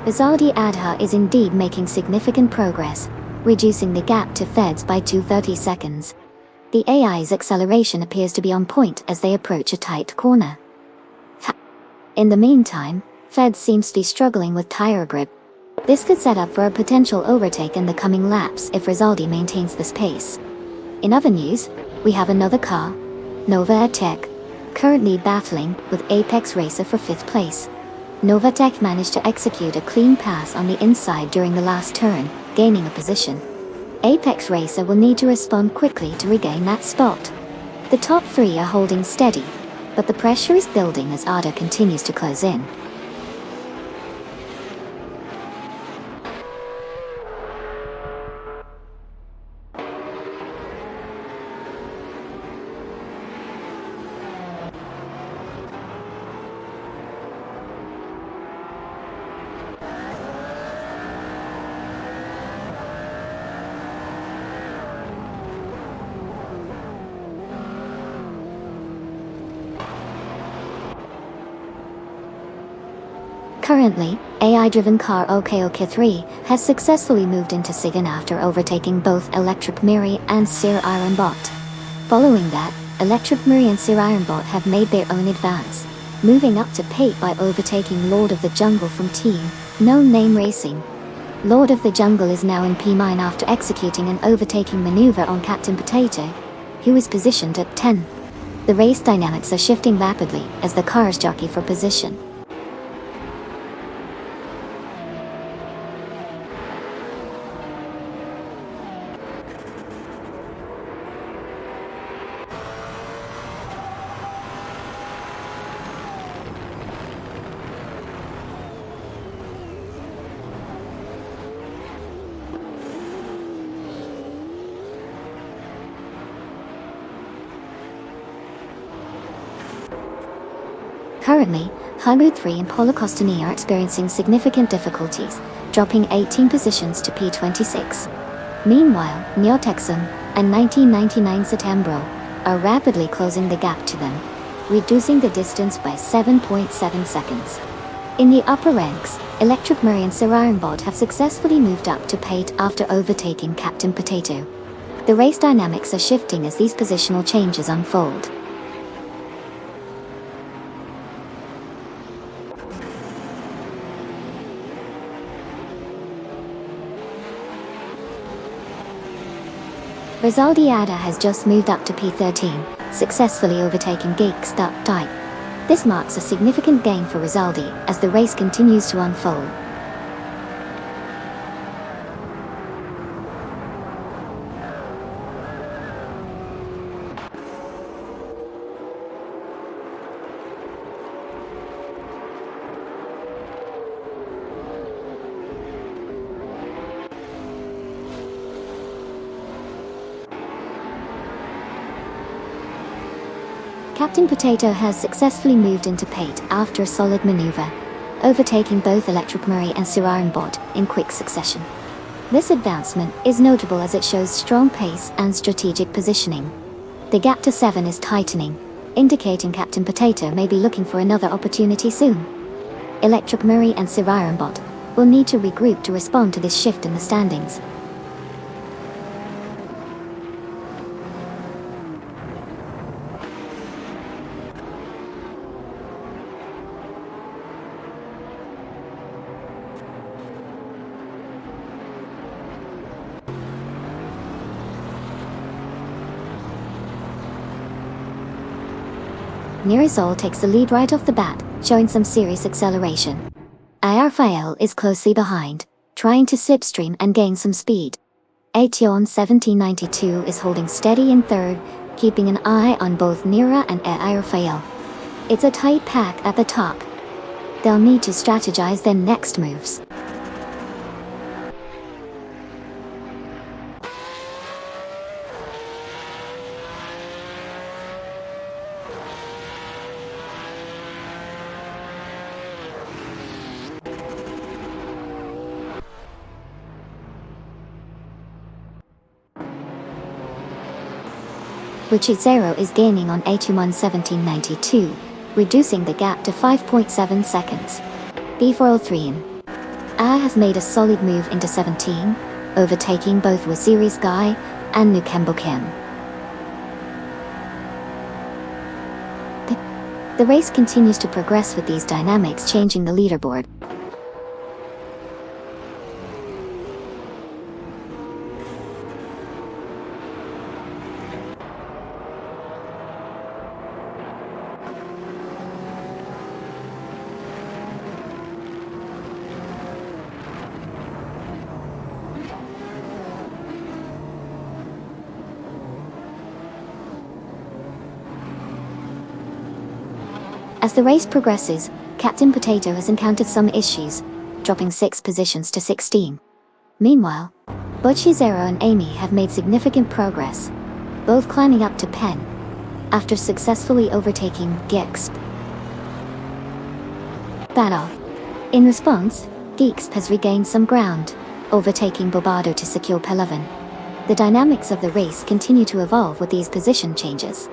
Rizaldi Adha is indeed making significant progress, reducing the gap to Feds by 230 seconds. The AI's acceleration appears to be on point as they approach a tight corner. In the meantime, Feds seems to be struggling with tire grip. This could set up for a potential overtake in the coming laps if Rizaldi maintains this pace. In other news, we have another car, Novatec, currently battling with Apex Racer for 5th place. Novatec managed to execute a clean pass on the inside during the last turn, gaining a position. Apex Racer will need to respond quickly to regain that spot. The top 3 are holding steady, but the pressure is building as Ada continues to close in. Currently, AI-driven car OK3 has successfully moved into second after overtaking both Electric Miri and Sir Ironbot. Following that, Electric Miri and Sir Ironbot have made their own advance, moving up to Pate by overtaking Lord of the Jungle from Team No Name Racing. Lord of the Jungle is now in P9 after executing an overtaking maneuver on Captain Potato, who is positioned at 10. The race dynamics are shifting rapidly as the cars jockey for position. Currently, Hyper 3 and Polo Costani are experiencing significant difficulties, dropping 18 positions to P26. Meanwhile, Neotexum and 1999 Settembro are rapidly closing the gap to them, reducing the distance by 7.7 seconds. In the upper ranks, Electric Murray and Sir Ironbot have successfully moved up to Pate after overtaking Captain Potato. The race dynamics are shifting as these positional changes unfold. Rizaldi Ada has just moved up to P13, successfully overtaking Geekstart Type. This marks a significant gain for Rizaldi as the race continues to unfold. Captain Potato has successfully moved into Pate after a solid maneuver, overtaking both Electric Murray and Sir Ironbot in quick succession. This advancement is notable as it shows strong pace and strategic positioning. The gap to 7 is tightening, indicating Captain Potato may be looking for another opportunity soon. Electric Murray and Sir Ironbot will need to regroup to respond to this shift in the standings. Nerizol takes the lead right off the bat, showing some serious acceleration. IRFIL is closely behind, trying to slipstream and gain some speed. Aetion 1792 is holding steady in third, keeping an eye on both Nira and IRFIL. It's a tight pack at the top. They'll need to strategize their next moves. Richard Zero is gaining on Aetion 1792, reducing the gap to 5.7 seconds. B403 in. ADHA has made a solid move into 17, overtaking both Waziri's Guy and Nukembo Kim. The race continues to progress with these dynamics changing the leaderboard. As the race progresses, Captain Potato has encountered some issues, dropping 6 positions to 16. Meanwhile, Butchie Zero and Amy have made significant progress, both climbing up to Pen, after successfully overtaking Gixp. Battle. In response, Gixp has regained some ground, overtaking Bobado to secure P11. The dynamics of the race continue to evolve with these position changes.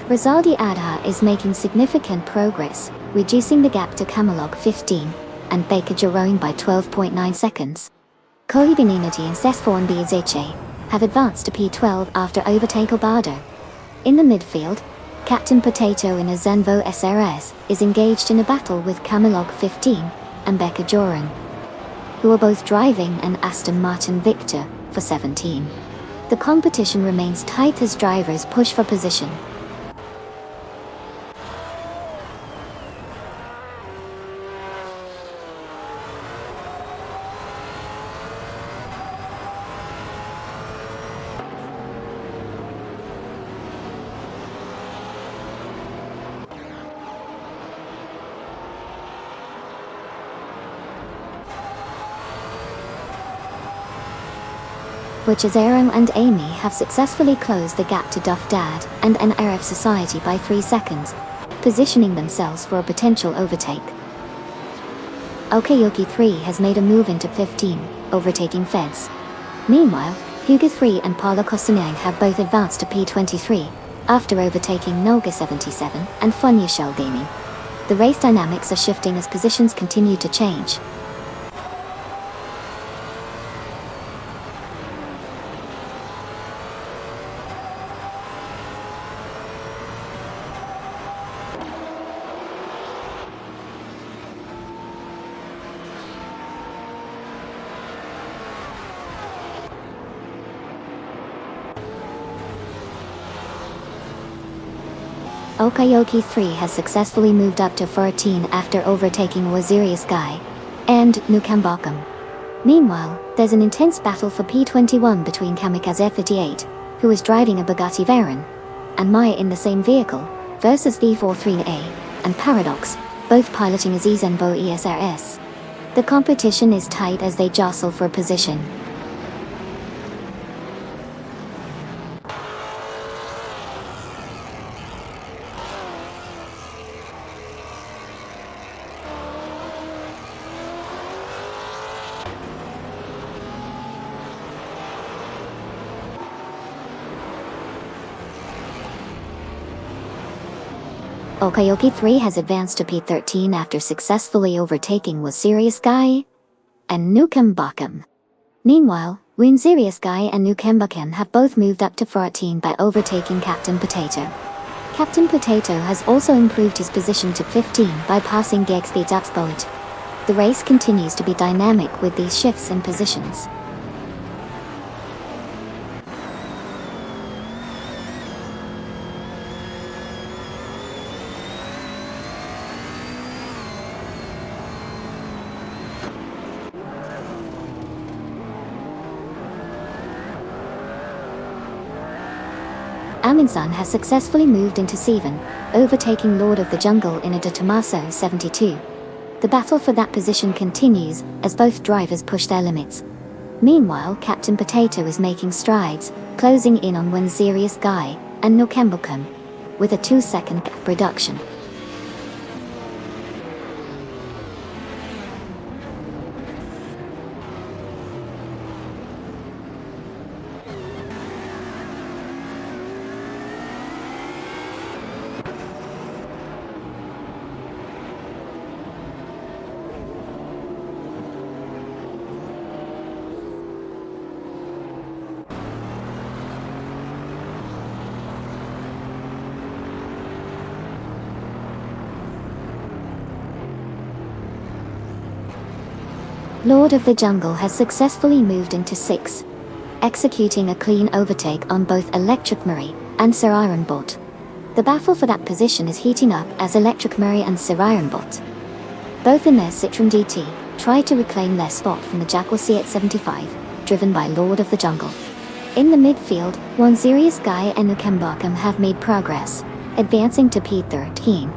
Rizaldi ADHA is making significant progress, reducing the gap to Camelog 15 and Baker Jerome by 12.9 seconds. Kohibinati and Sesforn BZH have advanced to P12 after overtake Obado. In the midfield, Captain Potato in a Zenvo SRS is engaged in a battle with Camelog 15 and Baker Jerome, who are both driving an Aston Martin Victor for 17. The competition remains tight as drivers push for position. Butchazero and Amy have successfully closed the gap to Duff Dad and NRF Society by 3 seconds, positioning themselves for a potential overtake. Okayoki 3 has made a move into 15, overtaking Feds. Meanwhile, Hugo 3 and Paula Kosunang have both advanced to P23, after overtaking Nolga 77 and Funya Shell Gaming. The race dynamics are shifting as positions continue to change. Okayoki 3 has successfully moved up to 14 after overtaking Waziri's Guy and Nukambakam. Meanwhile, there's an intense battle for P21 between Kamikaze 58, who is driving a Bugatti Veyron, and Maya in the same vehicle, versus the 43A and Paradox, both piloting a Zenvo ESRS. The competition is tight as they jostle for position. Okayoki 3 has advanced to P13 after successfully overtaking Waziri's Guy and Nukambakam. Meanwhile, Waziri's Guy and Nukambakam have both moved up to 14 by overtaking Captain Potato. Captain Potato has also improved his position to 15 by passing Gexby Dupspoet. The race continues to be dynamic with these shifts in positions. Aminsan has successfully moved into 7, overtaking Lord of the Jungle in a De Tomaso 72. The battle for that position continues, as both drivers push their limits. Meanwhile, Captain Potato is making strides, closing in on One Serious Guy and Nokembokum, with a 2-second gap reduction. Lord of the Jungle has successfully moved into 6th, executing a clean overtake on both Electric Murray and Sir Ironbot. The battle for that position is heating up as Electric Murray and Sir Ironbot, both in their Citroen DT, try to reclaim their spot from the Jaguar C875, driven by Lord of the Jungle. In the midfield, One Serious Guy and Nokembokum have made progress, advancing to P13,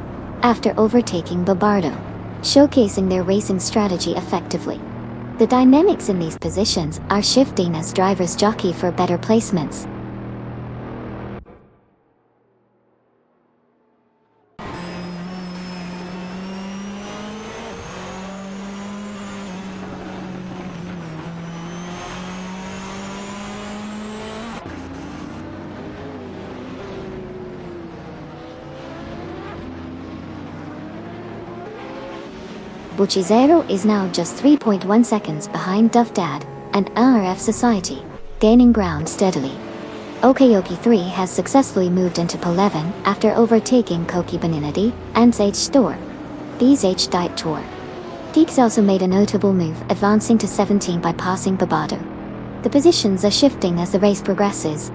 after overtaking Bobardo, showcasing their racing strategy effectively. The dynamics in these positions are shifting as drivers jockey for better placements. Buchizero is now just 3.1 seconds behind Duff Dad and RF Society, gaining ground steadily. Okayoki 3 has successfully moved into P11 after overtaking Koki Beninity and Sage Store. BZH Diet Tour. Deeks also made a notable move, advancing to 17 by passing Babado. The positions are shifting as the race progresses.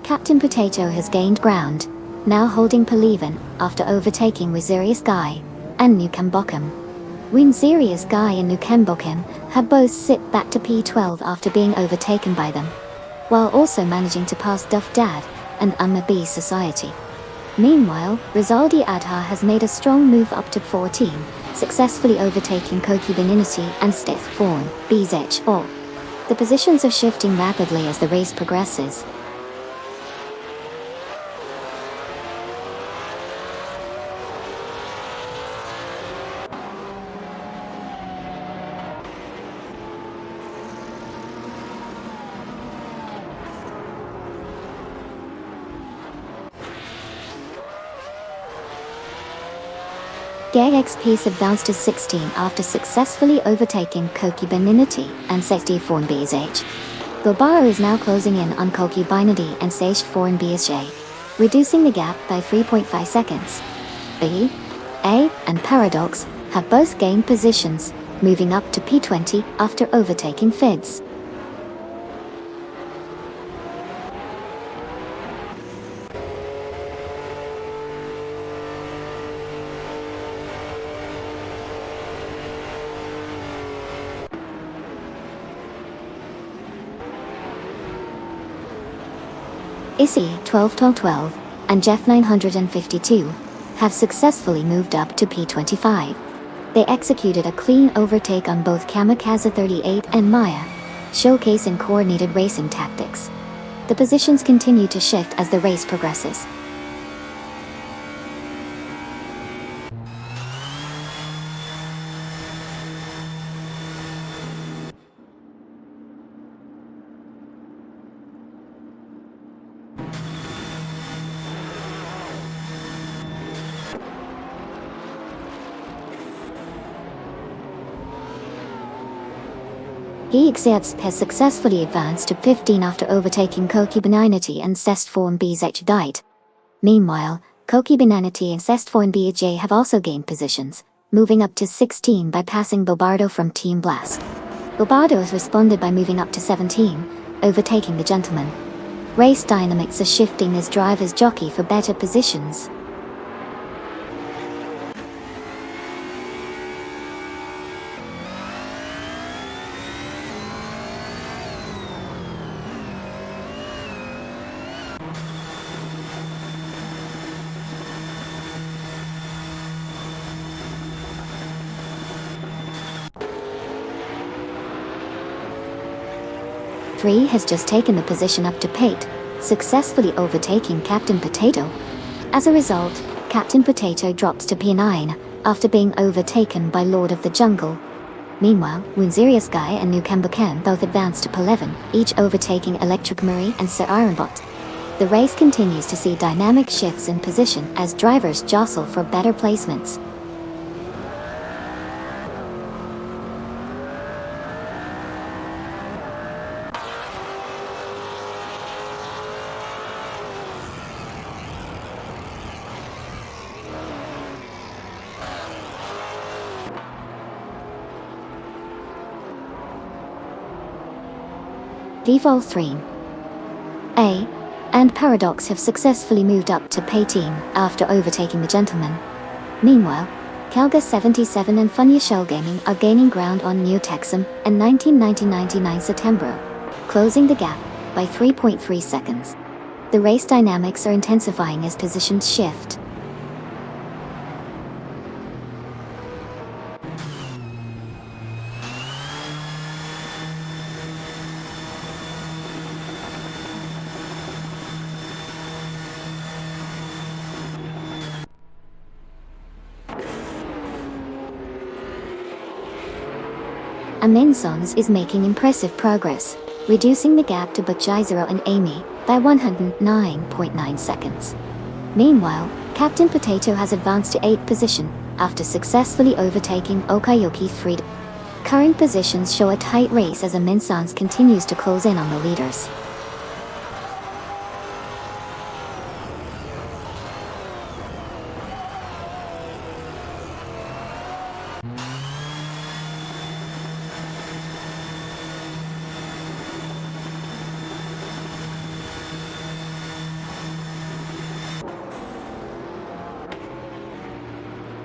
Captain Potato has gained ground, now holding P11 after overtaking Wazirius Guy and Nokembokum. Winzerius Guy and Nokembokum have both sit back to P12 after being overtaken by them, while also managing to pass Duff Dad and Ummabi Society. Meanwhile, Rizaldi Adha has made a strong move up to 14, successfully overtaking Koki Beninity and Steth Fawn, BZH All. The positions are shifting rapidly as the race progresses. GXP's advanced to 16 after successfully overtaking Koki Beninity and Safety Fawn BSH. Gobara is now closing in on Koki Binity and Sage Fawn BSJ, reducing the gap by 3.5 seconds. B, A, and Paradox have both gained positions, moving up to P20 after overtaking Fids. Issy 12 and Jeff 952 have successfully moved up to P25. They executed a clean overtake on both Kamikaze 38 and Maya, showcasing coordinated racing tactics. The positions continue to shift as the race progresses. GXX has successfully advanced to 15 after overtaking Koki Beninity and Sestform BZH Diet. Meanwhile, Koki Beninity and Sestform BJ have also gained positions, moving up to 16 by passing Bobardo from Team Blast. Bobardo has responded by moving up to 17, overtaking the gentleman. Race dynamics are shifting as drivers jockey for better positions. Three has just taken the position up to Pate, successfully overtaking Captain Potato. As a result, Captain Potato drops to P9, after being overtaken by Lord of the Jungle. Meanwhile, Winzerius Guy and Nukembuken both advance to P11, each overtaking Electric Marie and Sir Ironbot. The race continues to see dynamic shifts in position as drivers jostle for better placements. Default 3. A and Paradox have successfully moved up to P18 after overtaking the gentleman. Meanwhile, Kelga 77 and Funya Shell Gaming are gaining ground on New Texum and 1999 September, closing the gap by 3.3 seconds. The race dynamics are intensifying as positions shift. Amensons is making impressive progress, reducing the gap to Butchizero and Amy by 109.9 seconds. Meanwhile, Captain Potato has advanced to 8th position after successfully overtaking Okayoki 3. Current positions show a tight race as Amensons continues to close in on the leaders.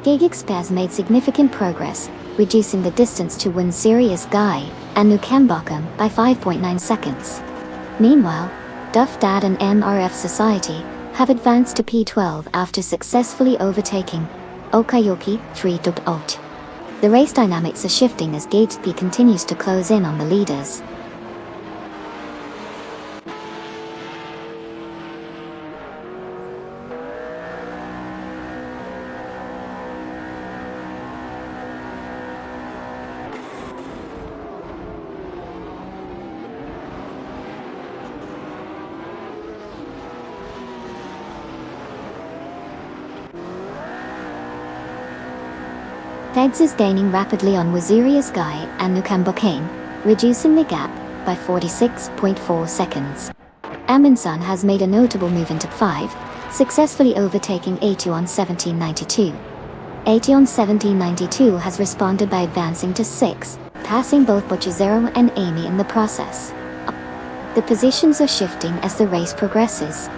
Gigix has made significant progress, reducing the distance to Winzerius Guy and Nukembuken by 5.9 seconds. Meanwhile, Duff Dad and MRF Society have advanced to P12 after successfully overtaking Okayoki 3.0. The race dynamics are shifting as Gatesby continues to close in on the leaders. Teds is gaining rapidly on Winzerius Guy and Nukembuken, reducing the gap by 46.4 seconds. Amundsen has made a notable move into 5, successfully overtaking A2 on 1792. A2 on 1792 has responded by advancing to 6, passing both Butchizero and Amy in the process. The positions are shifting as the race progresses.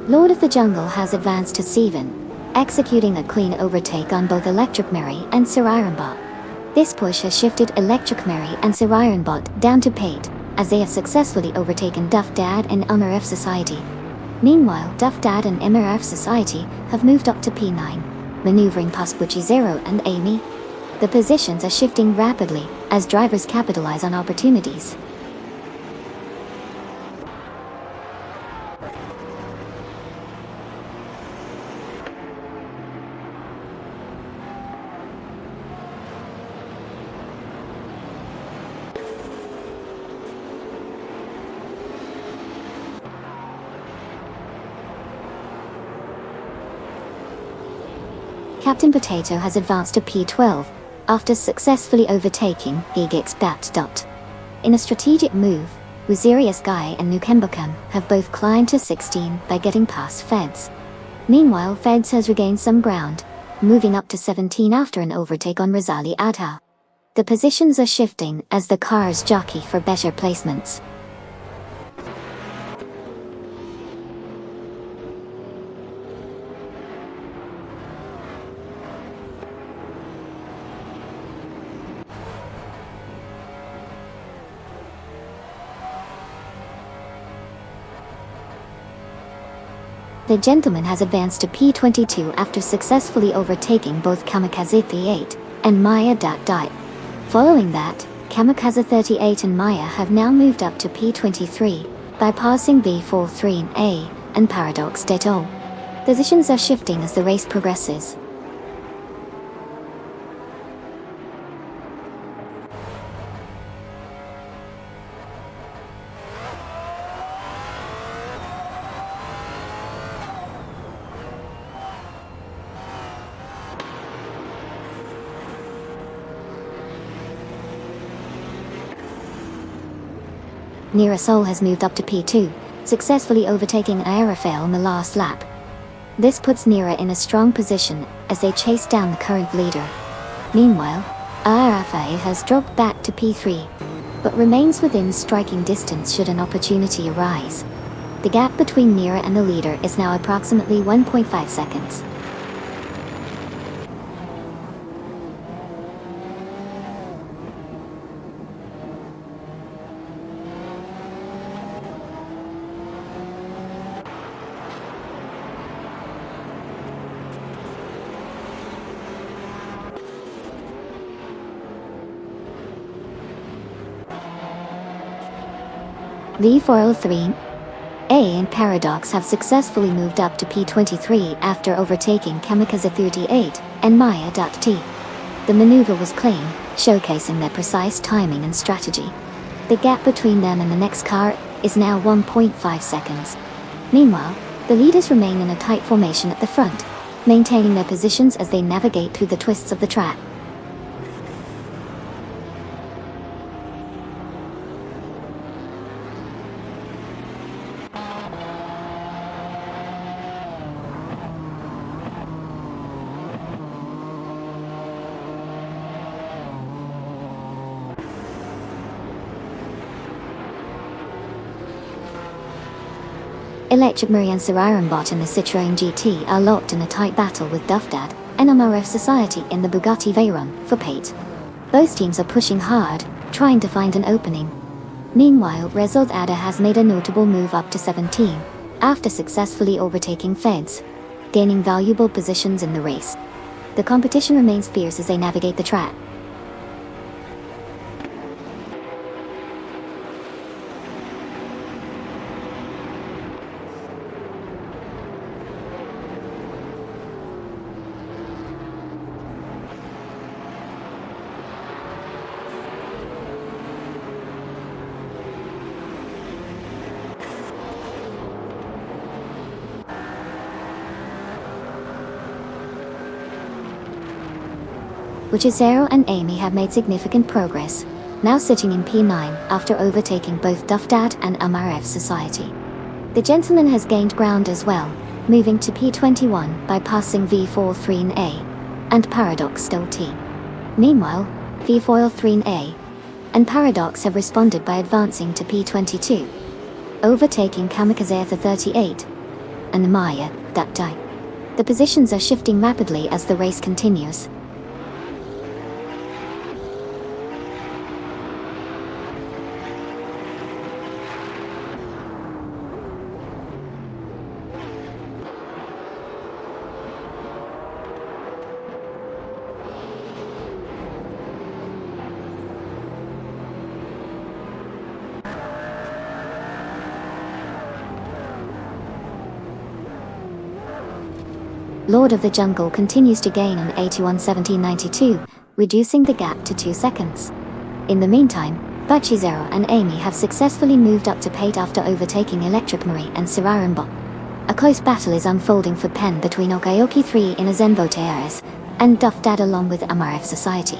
Lord of the Jungle has advanced to 7, executing a clean overtake on both Electric Mary and Sir Ironbot. This push has shifted Electric Mary and Sir Ironbot down to Pate, as they have successfully overtaken Duff Dad and MRF Society. Meanwhile, Duff Dad and MRF Society have moved up to P9, maneuvering past Butchizero and Amy. The positions are shifting rapidly as drivers capitalize on opportunities. Captain Potato has advanced to P12, after successfully overtaking Gigix Bat. In a strategic move, Wazirius Guy and Nukembakan have both climbed to 16 by getting past Feds. Meanwhile, Feds has regained some ground, moving up to 17 after an overtake on Razali Adha. The positions are shifting as the cars jockey for better placements. The gentleman has advanced to P22 after successfully overtaking both Kamikaze 38 and Maya. Following that, Kamikaze 38 and Maya have now moved up to P23, bypassing V43A and Paradox. Positions are shifting as the race progresses. Nirasol has moved up to P2, successfully overtaking Aerofale in the last lap. This puts Nira in a strong position as they chase down the current leader. Meanwhile, Aerofale has dropped back to P3, but remains within striking distance should an opportunity arise. The gap between Nira and the leader is now approximately 1.5 seconds. V403A and Paradox have successfully moved up to P23 after overtaking Kamikaze 38 and Maya.T. The maneuver was clean, showcasing their precise timing and strategy. The gap between them and the next car is now 1.5 seconds. Meanwhile, the leaders remain in a tight formation at the front, maintaining their positions as they navigate through the twists of the track. Electric Marie and Sararanbot and the Citroën GT are locked in a tight battle with Duffdad and MRF Society in the Bugatti Veyron for Pate. Both teams are pushing hard, trying to find an opening. Meanwhile, Rezold Ada has made a notable move up to 17, after successfully overtaking Feds, gaining valuable positions in the race. The competition remains fierce as they navigate the track. Zero and Amy have made significant progress, now sitting in P9 after overtaking both Duffdad and MRF Society. The gentleman has gained ground as well, moving to P21 by passing V43A and Paradox T. Meanwhile, V43A and Paradox have responded by advancing to P22, overtaking Kamikaze 38 and Maya. The positions are shifting rapidly as the race continues. Lord of the Jungle continues to gain on 81-17-92, reducing the gap to 2 seconds. In the meantime, Zero and Amy have successfully moved up to Pate after overtaking Electric Marie and Sararanbot. A close battle is unfolding for pen between Okayoki 3 in a Zenvoteres and Duff Dad along with MRF Society,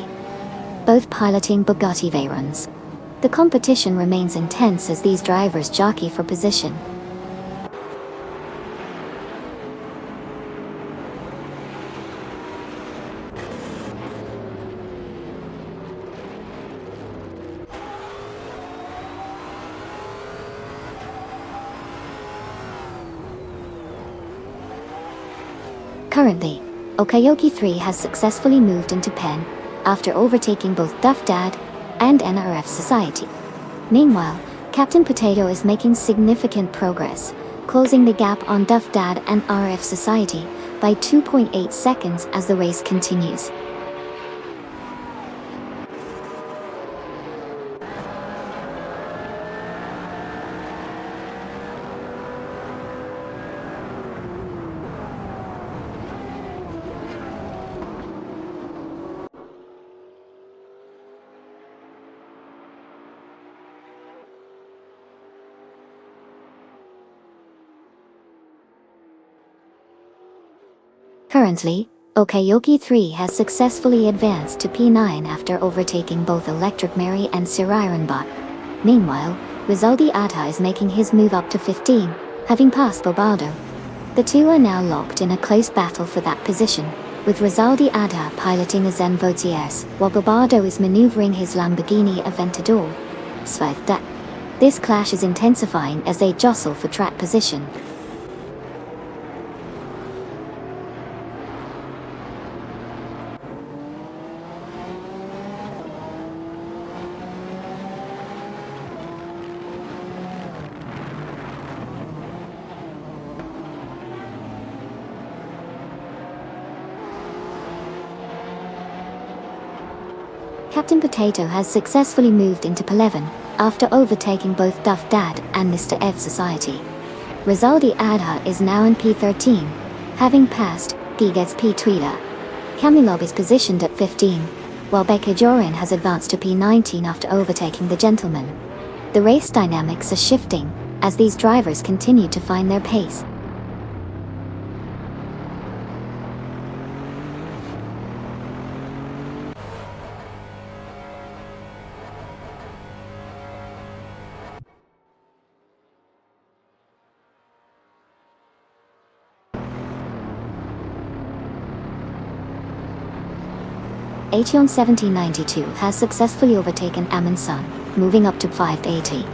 both piloting Bugatti Veyrons. The competition remains intense as these drivers jockey for position. Currently, Okayoki 3 has successfully moved into pen after overtaking both Duff Dad and NRF Society. Meanwhile, Captain Potato is making significant progress, closing the gap on Duff Dad and RF Society by 2.8 seconds as the race continues. Currently, Okayoki 3 has successfully advanced to P9 after overtaking both Electric Mary and Sirironbot. Meanwhile, Rizaldi Adha is making his move up to 15, having passed Bobaldo. The two are now locked in a close battle for that position, with Rizaldi Adha piloting a Zenvotiers, while Bobaldo is maneuvering his Lamborghini Aventador. Svethda. This clash is intensifying as they jostle for track position. Captain Potato has successfully moved into P11 after overtaking both Duff Dad and Mr. F Society. Rizaldi Adha is now in P13, having passed Giget's P12. Camilob is positioned at 15, while Becca Jorin has advanced to P19 after overtaking the Gentleman. The race dynamics are shifting as these drivers continue to find their pace. Acheon 1792 has successfully overtaken Amundsen, moving up to 580.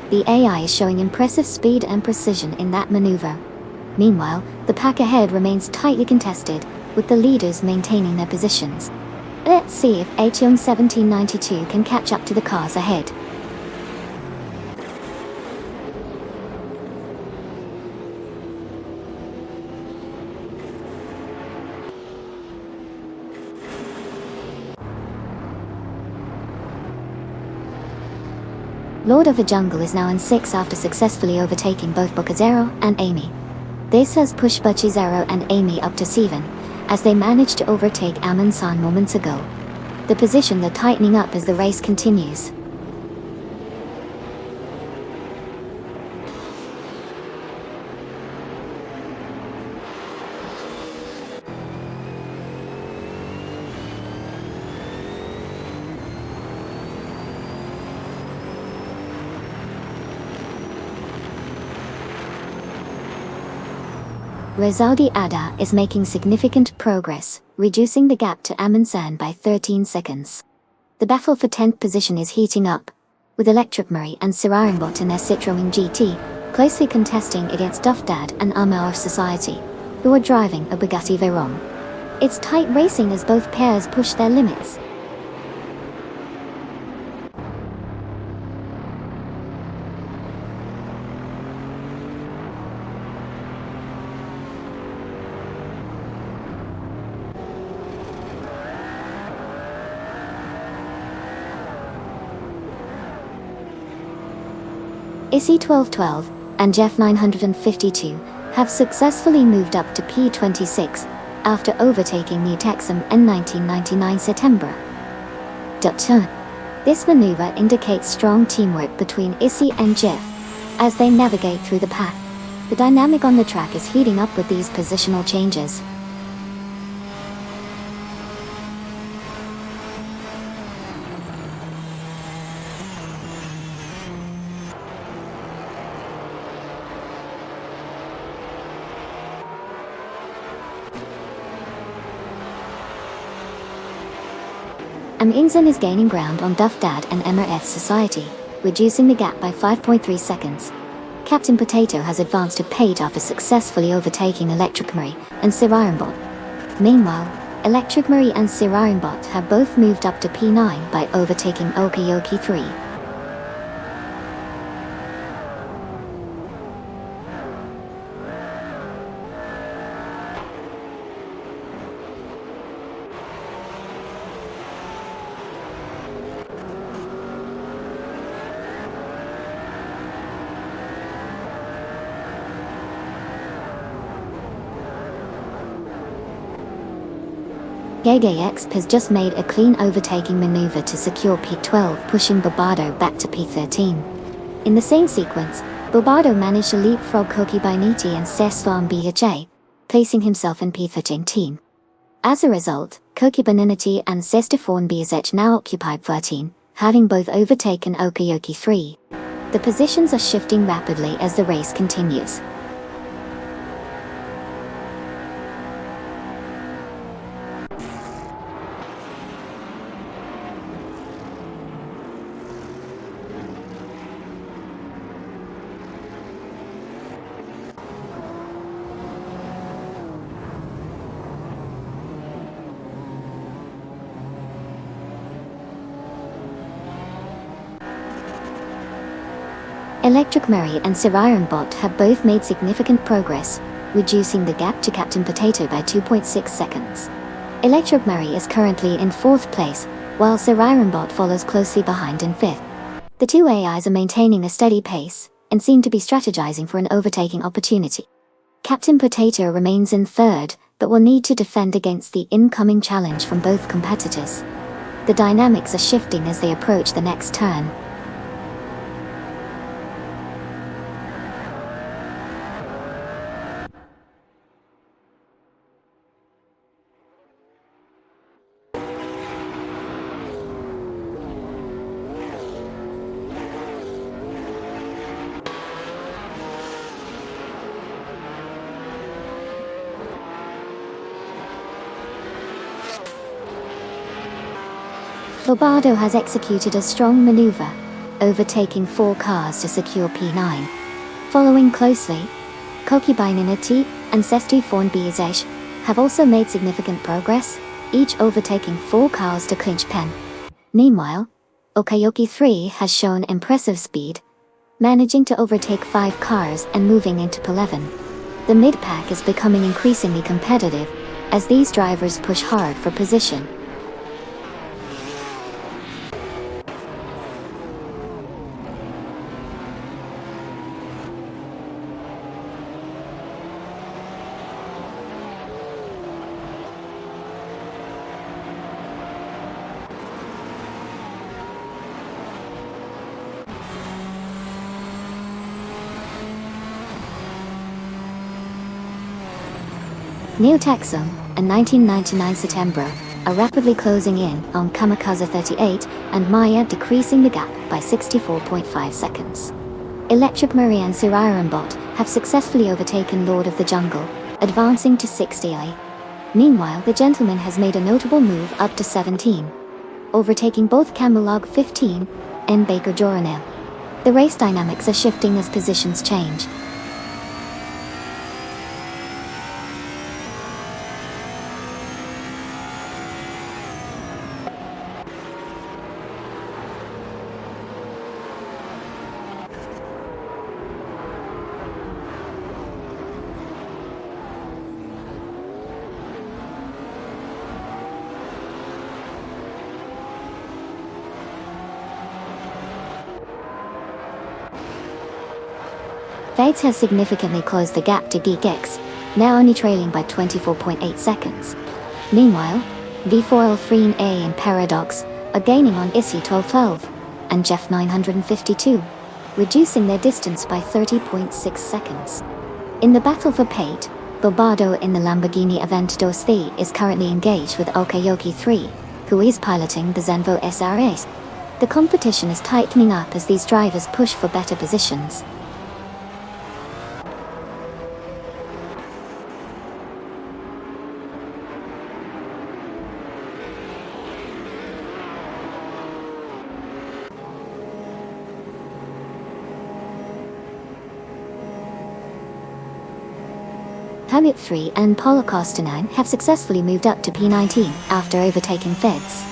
The AI is showing impressive speed and precision in that maneuver. Meanwhile, the pack ahead remains tightly contested, with the leaders maintaining their positions. Let's see if Acheon 1792 can catch up to the cars ahead. Lord of the Jungle is now in 6 after successfully overtaking both Bocazero and Amy. This has pushed Bocazero and Amy up to 7, as they managed to overtake Amundsen moments ago. The positions are tightening up as the race continues. Rizaldi Adha is making significant progress, reducing the gap to Amundsen by 13 seconds. The battle for 10th position is heating up, with Electric Murray and Sirarinbot in their Citroën GT, closely contesting against Duff Dad and MRF Society, who are driving a Bugatti Veyron. It's tight racing as both pairs push their limits. Issy 1212 and Jeff 952 have successfully moved up to P26 after overtaking the Texam in 1999 September. This maneuver indicates strong teamwork between Issy and Jeff as they navigate through the pack. The dynamic on the track is heating up with these positional changes. Amundsen is gaining ground on Duff Dad and MRF Society, reducing the gap by 5.3 seconds. Captain Potato has advanced to P8 after successfully overtaking Electric Murray and Sir Ironbot. Meanwhile, Electric Murray and Sir Ironbot have both moved up to P9 by overtaking Okayoki 3. GGX has just made a clean overtaking maneuver to secure P12, pushing Bobardo back to P13. In the same sequence, Bobardo managed to leapfrog Koki Bainiti and Sesvan BHA, placing himself in P13. As a result, Koki Bainiti and Sestefan BZH now occupy 13, having both overtaken Okayoki 3. The positions are shifting rapidly as the race continues. Electric Murray and Sir Ironbot have both made significant progress, reducing the gap to Captain Potato by 2.6 seconds. Electric Murray is currently in 4th place, while Sir Ironbot follows closely behind in 5th. The two AIs are maintaining a steady pace, and seem to be strategizing for an overtaking opportunity. Captain Potato remains in 3rd, but will need to defend against the incoming challenge from both competitors. The dynamics are shifting as they approach the next turn. Bobardo has executed a strong maneuver, overtaking 4 cars to secure P9. Following closely, Koki Bainiti and Sestefan BZH have also made significant progress, each overtaking 4 cars to clinch Pen. Meanwhile, Okayoki 3 has shown impressive speed, managing to overtake 5 cars and moving into P11. The mid-pack is becoming increasingly competitive, as these drivers push hard for position. Neo Taxum and 1999 September are rapidly closing in on Kamikaze 38 and Maya, decreasing the gap by 64.5 seconds. Electric Murray and Sir Ironbot have successfully overtaken Lord of the Jungle, advancing to 60. Meanwhile, the Gentleman has made a notable move up to 17, overtaking both Camulog 15 and Baker Joranel. The race dynamics are shifting as positions change. Fates has significantly closed the gap to GeekX, now only trailing by 24.8 seconds. Meanwhile, V4L3A and Paradox are gaining on Issy 1212 and Jeff 952, reducing their distance by 30.6 seconds. In the battle for Pate, Bobardo in the Lamborghini Aventador 3 is currently engaged with Okayoki 3, who is piloting the Zenvo SRS. The competition is tightening up as these drivers push for better positions. Hamlet 3 and Polo Costa 9 have successfully moved up to P19 after overtaking Feds.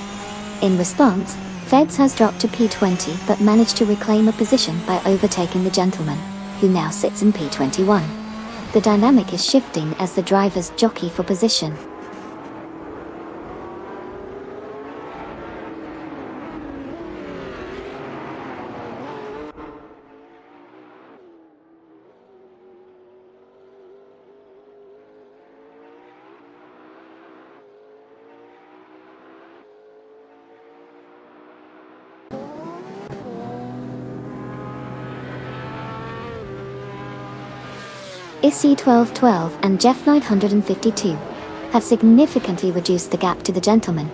In response, Feds has dropped to P20 but managed to reclaim a position by overtaking the Gentleman, who now sits in P21. The dynamic is shifting as the drivers jockey for position. IC 1212 and Jeff 952 have significantly reduced the gap to the Gentleman,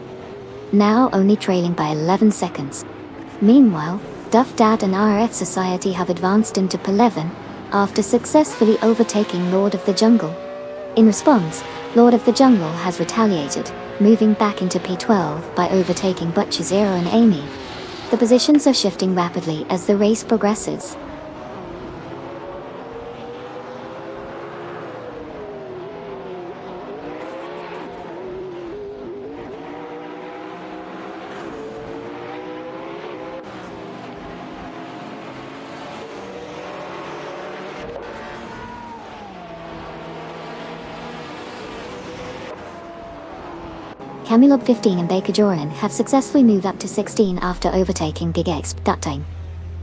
now only trailing by 11 seconds. Meanwhile, Duff Dad and RF Society have advanced into P11 after successfully overtaking Lord of the Jungle. In response, Lord of the Jungle has retaliated, moving back into P12 by overtaking Butcher Zero and Amy. The positions are shifting rapidly as the race progresses. Camilo 15 and Baker Joran have successfully moved up to 16 after overtaking GigExp that time.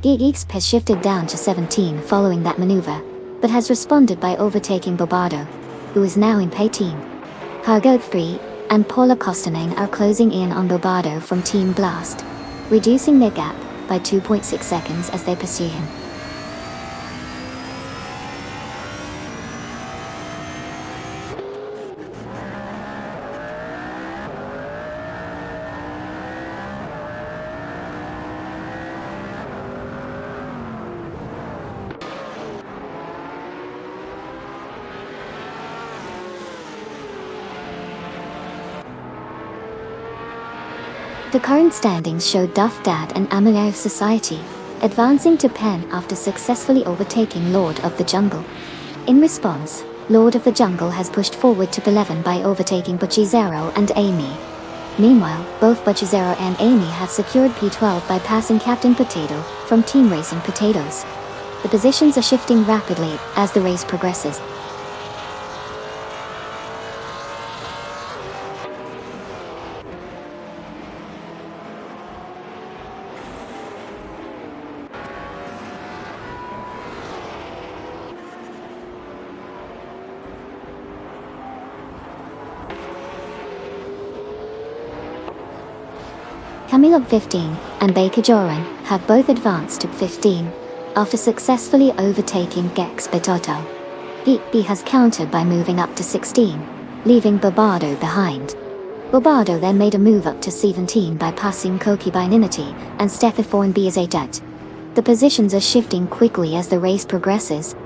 GigExp has shifted down to 17 following that maneuver, but has responded by overtaking Bobardo, who is now in P18. Hargo 3 and Paula Costanen are closing in on Bobardo from Team Blast, reducing their gap by 2.6 seconds as they pursue him. The current standings show Duff Dad and Amaliev Society advancing to Pen after successfully overtaking Lord of the Jungle. In response, Lord of the Jungle has pushed forward to P11 by overtaking Butchizero and Amy. Meanwhile, both Butchizero and Amy have secured P12 by passing Captain Potato from Team Racing Potatoes. The positions are shifting rapidly as the race progresses. Camilo 15 and Baker Joran have both advanced to 15 after successfully overtaking Gex Betoto. B has countered by moving up to 16, leaving Bobardo behind. Bobardo then made a move up to 17 by passing Koki Bininity and Stephethorn Biazajat. The positions are shifting quickly as the race progresses,